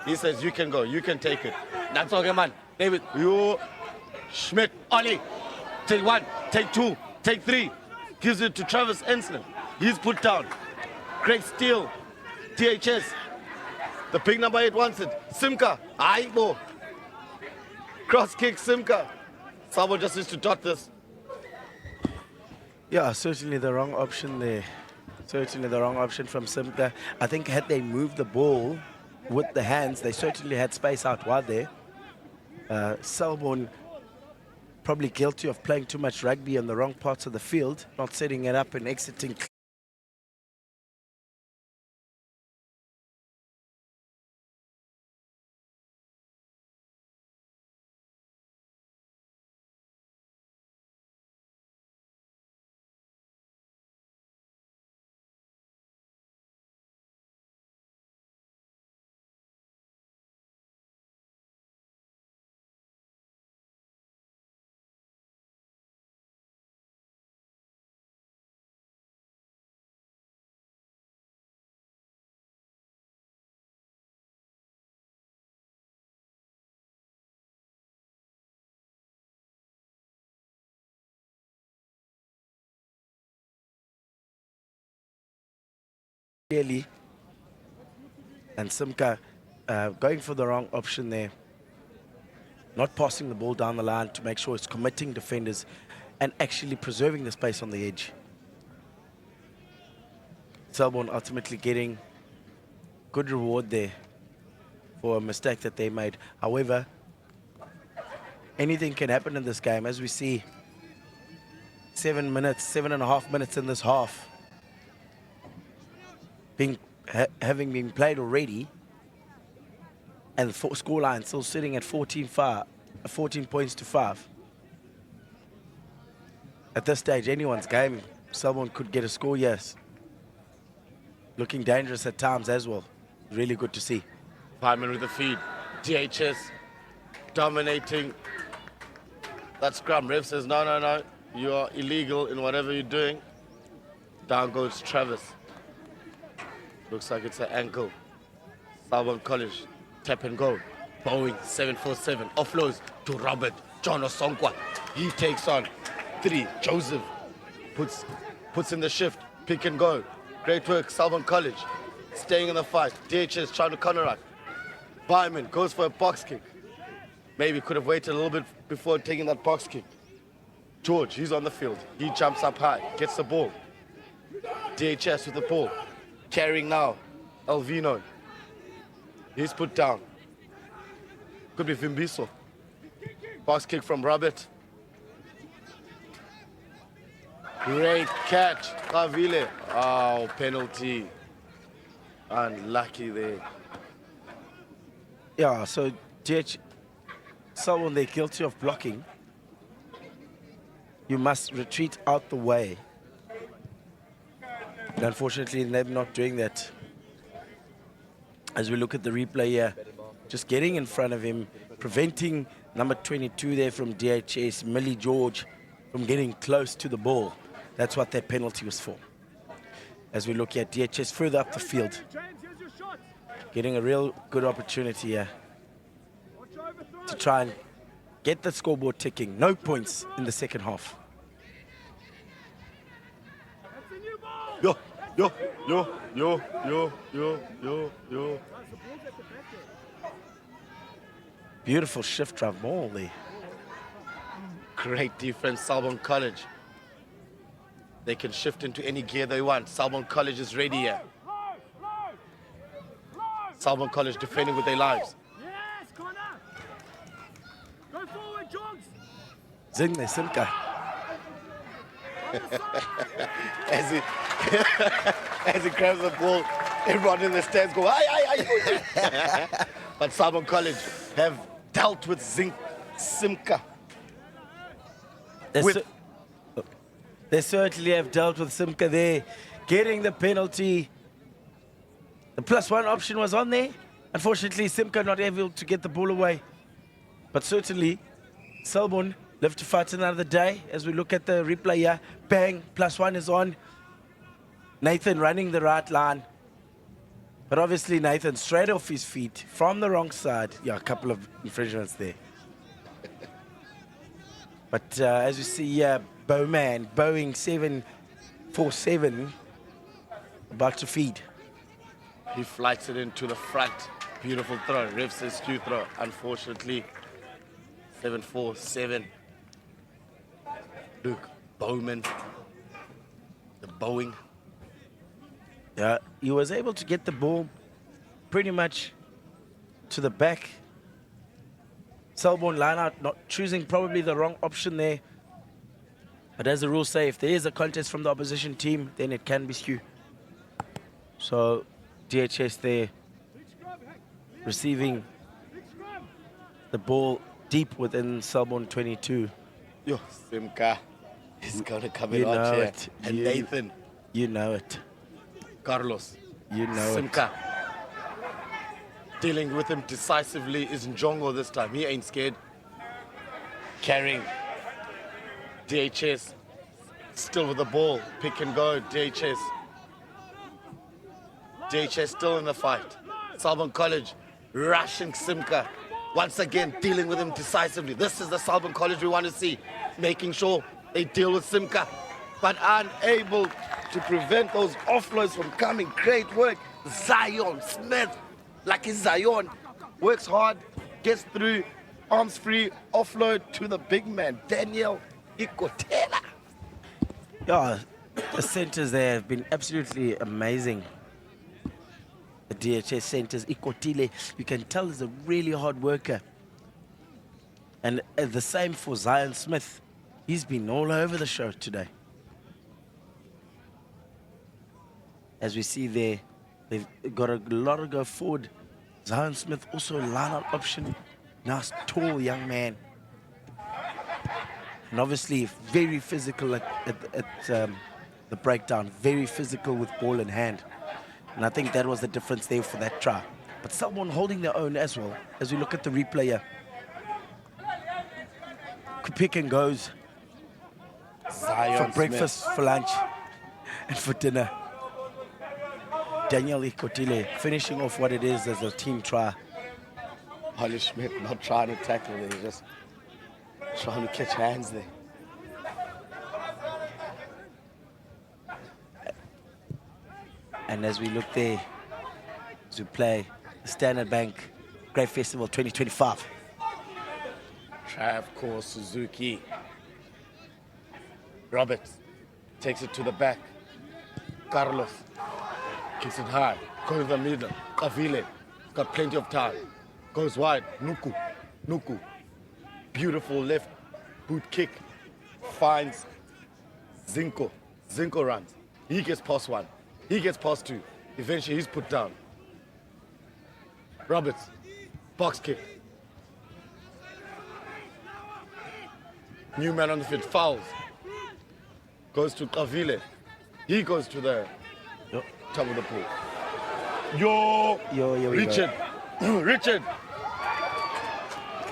He says, you can go. You can take it. That's okay, man. David, you. Schmidt. Ollie. Take one. Take two. Take three. Gives it to Travis Enslin. He's put down. Great steal. THS. The big number 8 wants it. Simka. Aibo. Cross kick Simka. Sabo just needs to dot this. Yeah, certainly the wrong option there. Certainly the wrong option from Simka. I think had they moved the ball with the hands, they certainly had space out wide there. Selborne probably guilty of playing too much rugby in the wrong parts of the field, not setting it up and exiting. Clearly, and Simka going for the wrong option there, not passing the ball down the line to make sure it's committing defenders and actually preserving the space on the edge. Selborne ultimately getting good reward there for a mistake that they made. However, anything can happen in this game. As we see, 7 minutes, 7.5 minutes in this half having been played already, and the scoreline still sitting at 14 points to 5. At this stage, anyone's game. Someone could get a score, yes. Looking dangerous at times as well. Really good to see. Fireman with the feed. DHS dominating that scrum. Ref says, no, you are illegal in whatever you're doing. Down goes Travis. Looks like it's an ankle. Selborne College, tap and go. Boeing 747 offloads to Robert John Osonkwa. He takes on 3. Joseph puts in the shift. Pick and go. Great work, Selborne College. Staying in the fight. DHS trying to counteract. Byman goes for a box kick. Maybe could have waited a little bit before taking that box kick. George, he's on the field. He jumps up high, gets the ball. DHS with the ball. Carrying now, Alvino. He's put down. Could be Vimbiso. Box kick from Robert. Great catch. Kavile. Oh, penalty. Unlucky there. Yeah, so DH, someone they're guilty of blocking. You must retreat out the way. And unfortunately, they're not doing that. As we look at the replay here, just getting in front of him, preventing number 22 there from DHS, Millie George, from getting close to the ball. That's what that penalty was for. As we look at DHS further up the field, getting a real good opportunity here to try and get the scoreboard ticking. No points in the second half. Yo, yo, yo, yo, yo, yo, yo, yo. Beautiful shift drive ball there. Great defense, Selborne College. They can shift into any gear they want. Selborne College is ready here. Selborne College defending with their lives. Yes, Connor. Go forward, Jogs. Zingle Simka. As he as he grabs the ball, everyone in the stands go, aye, aye, aye. But Selborne College have dealt with Simka. They certainly have dealt with Simka there, getting the penalty. The +1 option was on there. Unfortunately, Simka not able to get the ball away. But certainly, Selborne live to fight another day. As we look at the replay here, bang, +1 is on. Nathan running the right line. But obviously, Nathan straight off his feet from the wrong side. Yeah, a couple of infringements there. But as you see here, Bowman, Boeing 747, about to feed. He flights it into the front. Beautiful throw. Ref says cue throw. Unfortunately, 747. Luke Bowman. The Boeing. Yeah, he was able to get the ball pretty much to the back. Selborne line out, not choosing probably the wrong option there. But as the rules say, if there is a contest from the opposition team, then it can be skew. So DHS there receiving the ball deep within Selborne 22. Yo, Simka is going to come in You on know here. it. And Nathan, You know it. Carlos, You know Simka. Dealing with him decisively is Njongo this time. He ain't scared. Carrying DHS. Still with the ball. Pick and go, DHS. DHS still in the fight. Selborne College rushing Simka. Once again, dealing with him decisively. This is the Selborne College we want to see. Making sure they deal with Simka. But unable to prevent those offloads from coming. Great work. Zion Smith. Lucky Zion. Works hard. Gets through. Arms free. Offload to the big man. Daniel Ikotela. Yeah, the centers there have been absolutely amazing. The DHS centers, Ikotile, you can tell is a really hard worker. And the same for Zion Smith. He's been all over the show today. As we see there, they've got a lot to go forward. Zion Smith also a line-out option. Nice, tall young man. And obviously very physical at the breakdown. Very physical with ball in hand. And I think that was the difference there for that try. But someone holding their own as well, as we look at the replay here. Pick and goes Zion for breakfast, Smith. for lunch, and for dinner. Daniel Ikotile finishing off what it is as a team try. Holly Schmidt not trying to tackle there, just trying to catch hands there. And as we look there, as we play the Standard Bank Great Festival 2025. Try, of course, Suzuki. Roberts takes it to the back. Carlos kicks it high, goes the middle. Kavile got plenty of time. Goes wide. Nuku. Beautiful left boot kick. Finds Zinko. Zinko runs. He gets past one. He gets past two. Eventually he's put down. Roberts. Box kick. New man on the field. Fouls. Goes to Kavile. He goes to the top of the pool. Yo, here we Richard. Richard.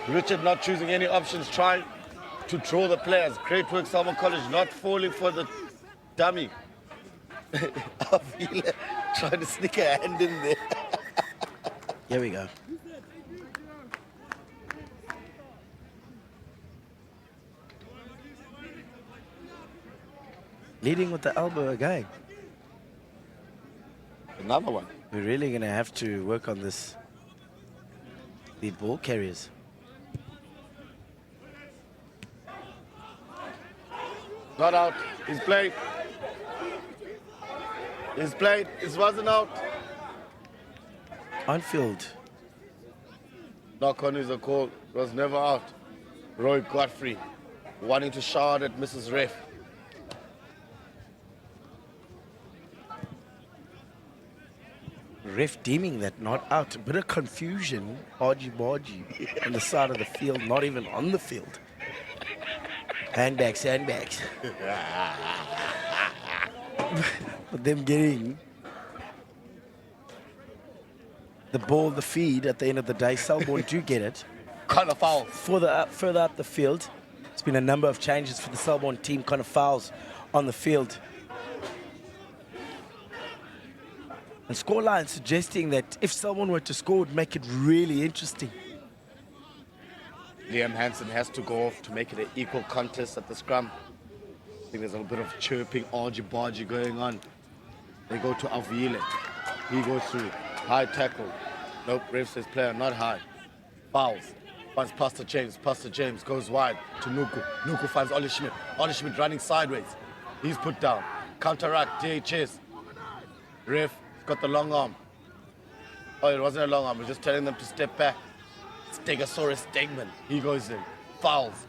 Richard not choosing any options, trying to draw the players. Great work, Selborne College, not falling for the dummy. Avila trying to sneak a hand in there. Here we go. Leading with the elbow again. Another one. We're really going to have to work on this. The ball carriers. Not out. He's played. He's played. It wasn't out. On field. Knock on is a call. It was never out. Roy Godfrey wanting to shout at Mrs. Ref. Ref deeming that not out. A bit of confusion. Argy-bargy on the side of the field, not even on the field. Handbags. But them getting the ball, the feed at the end of the day, Selborne do get it. Kind of foul. Further up the field, it's been a number of changes for the Selborne team, kind of fouls on the field. And scoreline suggesting that if someone were to score, it would make it really interesting. Liam Hansen has to go off to make it an equal contest at the scrum. I think there's a bit of chirping, argy-bargy going on. They go to Avile. He goes through. High tackle. Nope, ref says player, not high. Fouls. Finds Pastor James. Pastor James goes wide to Nuku. Nuku finds Ollie Schmidt. Ollie Schmidt running sideways. He's put down. Counteract, DHS. Ref got the long arm. Oh, it wasn't a long arm. It was just telling them to step back. Stegosaurus Stegman. He goes in. Fouls.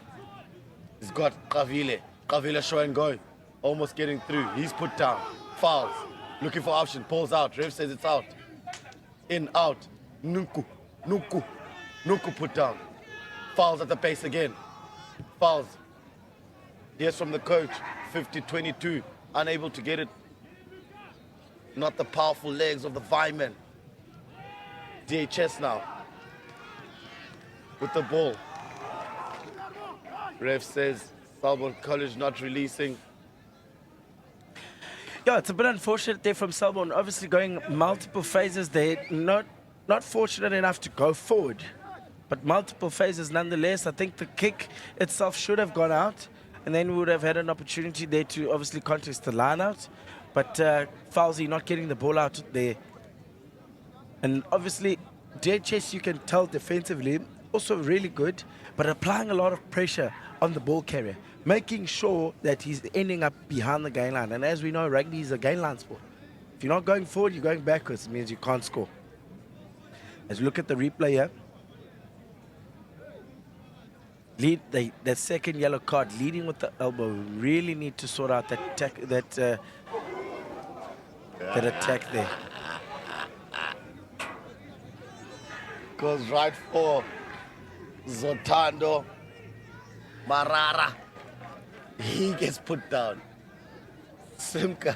He's got Kavile. Kavile show and go. Almost getting through. He's put down. Fouls. Looking for option. Pulls out. Ref says it's out. In, out. Nuku. Nuku put down. Fouls at the base again. Fouls. Yes, from the coach. 50-22. Unable to get it. Not the powerful legs of the Vyman. DHS now. With the ball. Ref says Selborne College not releasing. Yeah, it's a bit unfortunate there from Selborne. Obviously going multiple phases. They're not fortunate enough to go forward. But multiple phases nonetheless. I think the kick itself should have gone out. And then we would have had an opportunity there to obviously contest the line out. But Fauzi not getting the ball out there. And obviously, DHS, you can tell defensively, also really good, but applying a lot of pressure on the ball carrier, making sure that he's ending up behind the gain line. And as we know, rugby is a gain line sport. If you're not going forward, you're going backwards. It means you can't score. As we look at the replay here, that second yellow card, leading with the elbow, really need to sort out that attack there. Goes right for Zotando Marara. He gets put down. Simka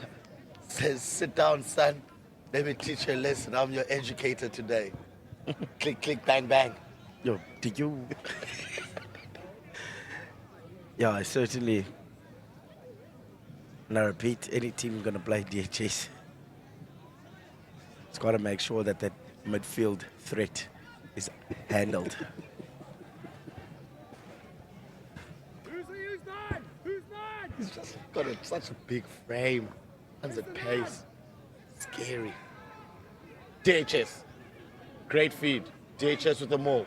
says, sit down, son. Let me teach you a lesson. I'm your educator today. Click, click, bang, bang. Yo, did you? Yeah, I certainly. And I repeat, any team going to play DHS, it's got to make sure that that midfield threat is handled. Who's nine? Who's nine? He's just got such a big frame. Runs at pace. Scary. DHS. Great feed. DHS with the maul.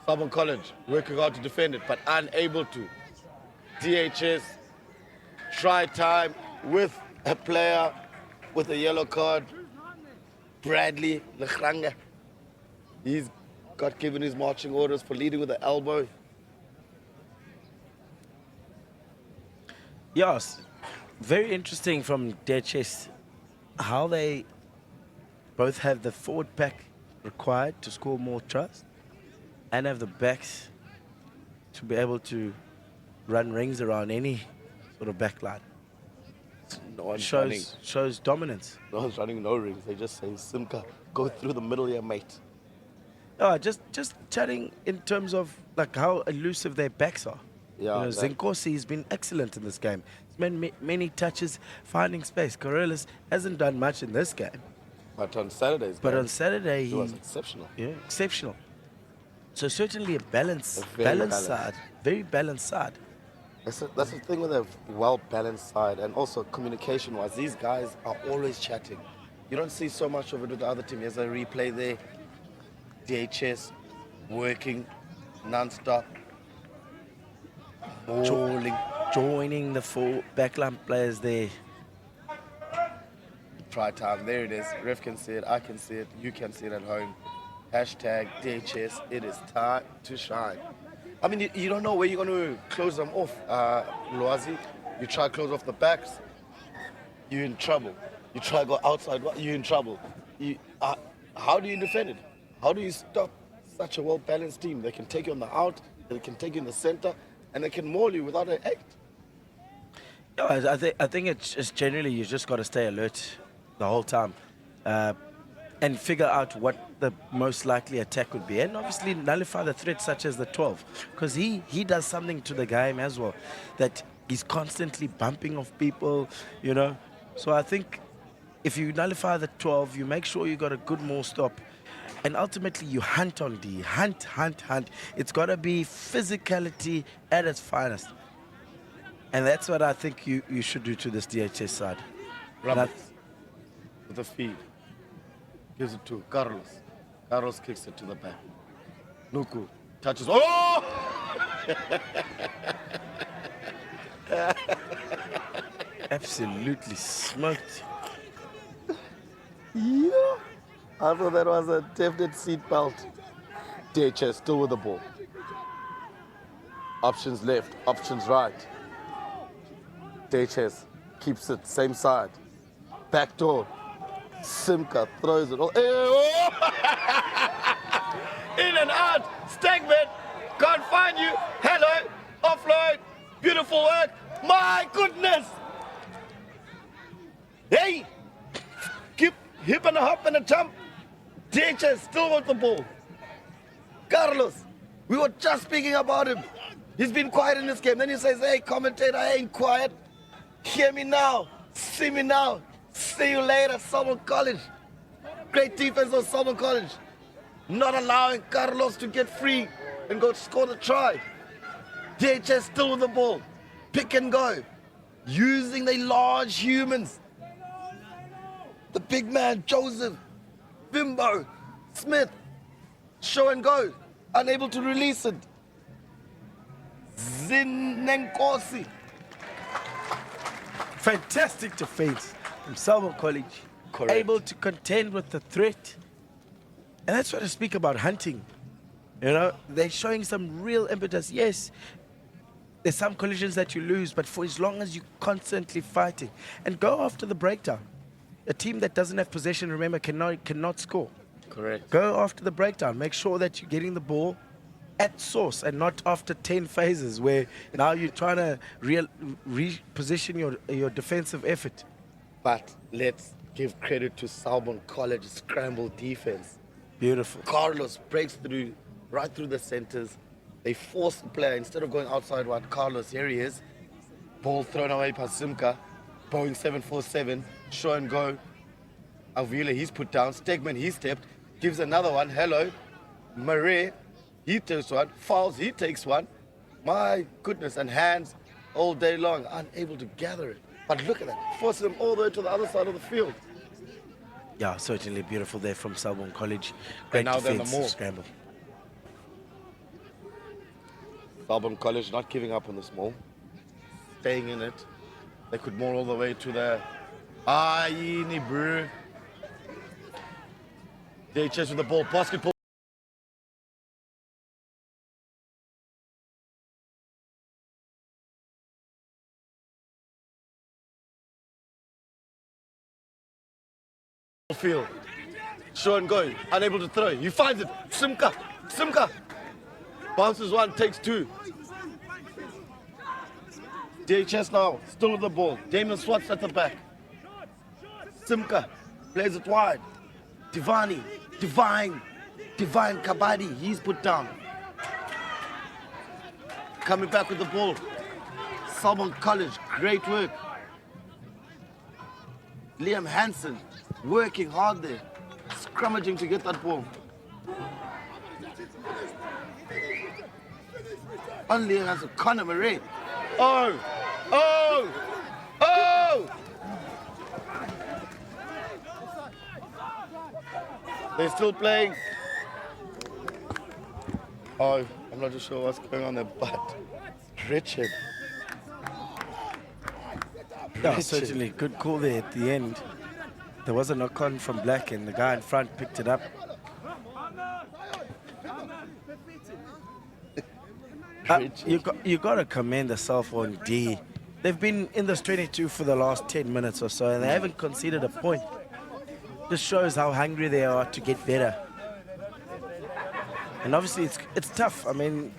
Selborne College working hard to defend it, but unable to. DHS. Try time with a player with a yellow card. Bradley Lechranga. He's got given his marching orders for leading with the elbow. Yes, very interesting from their chest how they both have the forward pack required to score more trust and have the backs to be able to run rings around any sort of back line. No one's running. Shows dominance. No one's running no rings. They just say, Simka, go through the middle here, mate. Just chatting in terms of like how elusive their backs are. Yeah, you know, that- Zinkosi has been excellent in this game. He's made many touches, finding space. Corellis hasn't done much in this game, But on Saturday's but game, on Saturday he was exceptional. exceptional. So certainly a balanced A very balanced. side, very balanced side. That's the thing with a well-balanced side, and also communication-wise, these guys are always chatting. You don't see so much of it with the other team. There's a replay there, DHS, working non-stop, mauling. Joining the four backline players there. Try time, there it is. Ref can see it, I can see it, you can see it at home. Hashtag DHS, it is time to shine. I mean, you don't know where you're going to close them off, Loazi. You try to close off the backs, you're in trouble. You try to go outside, you're in trouble. How do you defend it? How do you stop such a well-balanced team? They can take you on the out, they can take you in the center, and they can maul you without an eight. Yeah, I think it's just generally you just got to stay alert the whole time, and figure out what the most likely attack would be, and obviously nullify the threats such as the 12, because he does something to the game as well, that he's constantly bumping off people, you know. So I think if you nullify the 12, you make sure you got a good maul stop, and ultimately you hunt on D, hunt. It's got to be physicality at its finest. And that's what I think you should do to this DHS side. Ramos with the feed. Gives it to Carlos. Carlos kicks it to the back. Nuku touches. Oh! Absolutely smoked. Yeah. I thought that was a definite seat belt. DHS still with the ball. Options left, options right. DHS keeps it same side. Back door. Simka throws it. Oh, in and out. Stagman. Can't find you. Hello. Offload. Beautiful work. My goodness. Hey. Keep hip and a hop and a jump. DHS still with the ball. Carlos. We were just speaking about him. He's been quiet in this game. Then he says, hey, commentator, I ain't quiet. Hear me now. See me now. See you later, Selborne College. Great defense of Selborne College. Not allowing Carlos to get free and go score the try. DHS still with the ball. Pick and go. Using the large humans. The big man, Joseph, Bimbo, Smith. Show and go. Unable to release it. Zinenkosi. Fantastic defense from Selborne College. Correct. Able to contend with the threat. And that's what I speak about hunting. You know, they're showing some real impetus. Yes, there's some collisions that you lose, but for as long as you're constantly fighting and go after the breakdown. A team that doesn't have possession, remember, cannot score. Correct. Go after the breakdown. Make sure that you're getting the ball at source and not after 10 phases where now you're trying to reposition your defensive effort. But let's give credit to Selborne College's scramble defense. Beautiful. Carlos breaks through, right through the centers. They force the player, instead of going outside wide, Carlos, here he is. Ball thrown away by Simka. Boeing 747, show and go. Avila, he's put down. Stegman, he stepped. Gives another one. Hello. Marais, he takes one. Fouls, he takes one. My goodness, and hands all day long, unable to gather it. But look at that, forces them all the way to the other side of the field. Yeah, certainly beautiful there from Selborne College. Great now they're in the defense mall. scramble. Selborne College not giving up on the small, staying in it. They could maul all the way to the Ayini Brew. They chase with the ball, basketball. Field. Sean going, unable to throw. He finds it. Simka. Bounces one, takes two. DHS now, still with the ball. Damon Swats at the back. Simka plays it wide. Divine Kabadi, he's put down. Coming back with the ball. Selborne College, great work. Liam Hansen, working hard there. Scrummaging to get that ball. Only has a Conor Murray. Oh! They're still playing. Oh, I'm not too sure what's going on there, but Richard. Yeah, certainly. Good call there at the end. There was a knock-on from Black, and the guy in front picked it up. You got to commend the Selborne D. They've been in this 22 for the last 10 minutes or so, and they haven't conceded a point. This shows how hungry they are to get better. And obviously, it's tough. I mean,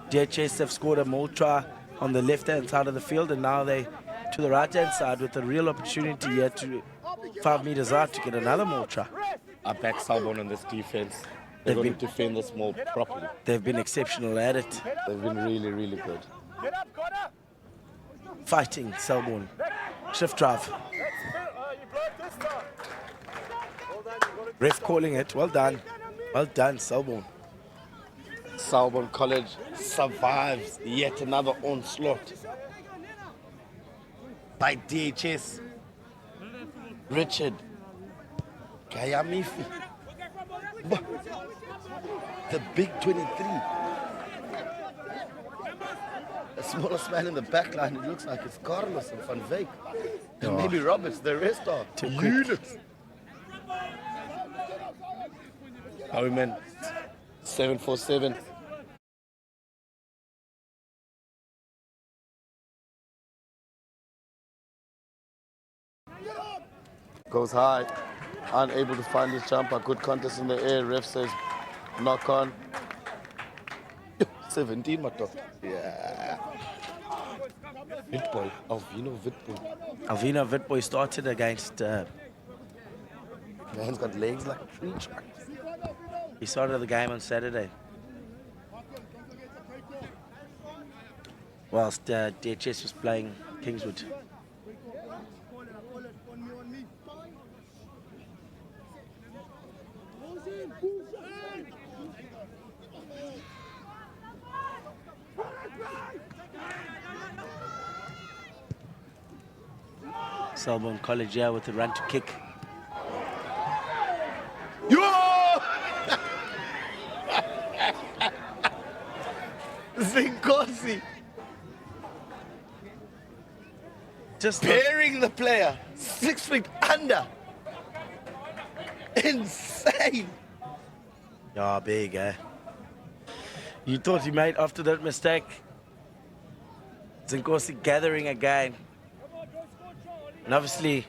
DHS have scored a more try on the left-hand side of the field, and now they to the right-hand side with a real opportunity here to 5 meters out to get another more try. I back Selborne on this defense. They're going to defend this more properly. They've been exceptional at it. They've been really, really good. Fighting Selborne. Shift drive. Ref calling it. Well done. Well done, Selborne. Selborne College survives yet another onslaught by DHS. Richard Kayamifi. The big 23. The smallest man in the back line, it looks like it's Carlos and Van Wyk. And maybe Roberts, the rest are units. Bowman, 747. Goes high, unable to find his jumper. Good contest in the air. Ref says knock on. 17, my top. Yeah. Witboy, Alvino Witboy. Alvino Witboy started against. Man's got legs like a tree trunk. He started the game on Saturday. Whilst DHS was playing Kingswood. Selborne College here with the run to kick. Zinkosi Just burying the player 6 feet under. Insane. Yeah, big, eh? You thought he made after that mistake. Zinkosi gathering again. And obviously,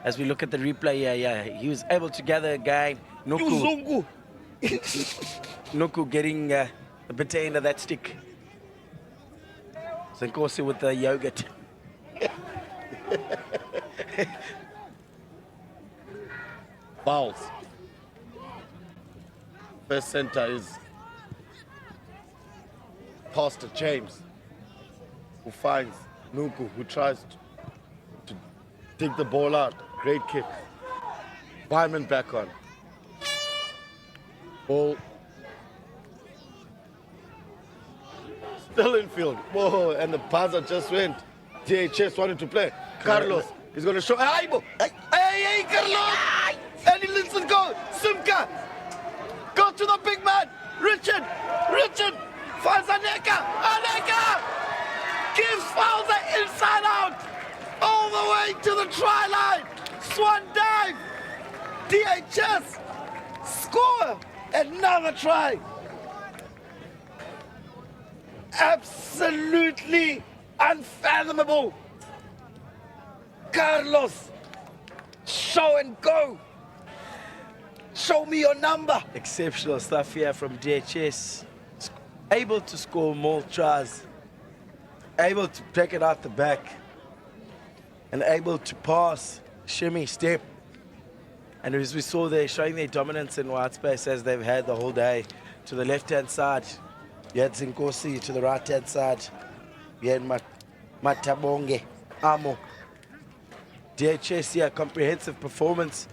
as we look at the replay here, he was able to gather again. Nuku getting the bitter end of that stick. Zinkosi with the yogurt. Fouls. First center is Pastor James, who finds Nuku, who tries to dig the ball out. Great kick. Byman back on. Ball. Still in field. Whoa, and the buzzer just went. DHS wanted to play. Carlos is going to show. Aibo! Hey, Carlos! And he lets it go. Simka! Go to the big man! Richard finds Aneka! Aneka! Gives Fowler inside out! All the way to the try line! Swan dive! DHS! Score! Another try! Absolutely unfathomable! Carlos Show and go. Show me your number. Exceptional stuff here from DHS. Able to score more tries. Able to take it out the back. And able to pass, shimmy, step. And as we saw there, showing their dominance in wide space as they've had the whole day. To the left-hand side, you had Zinkosi. To the right-hand side, you had Matabonge, Amo. DHS here, comprehensive performance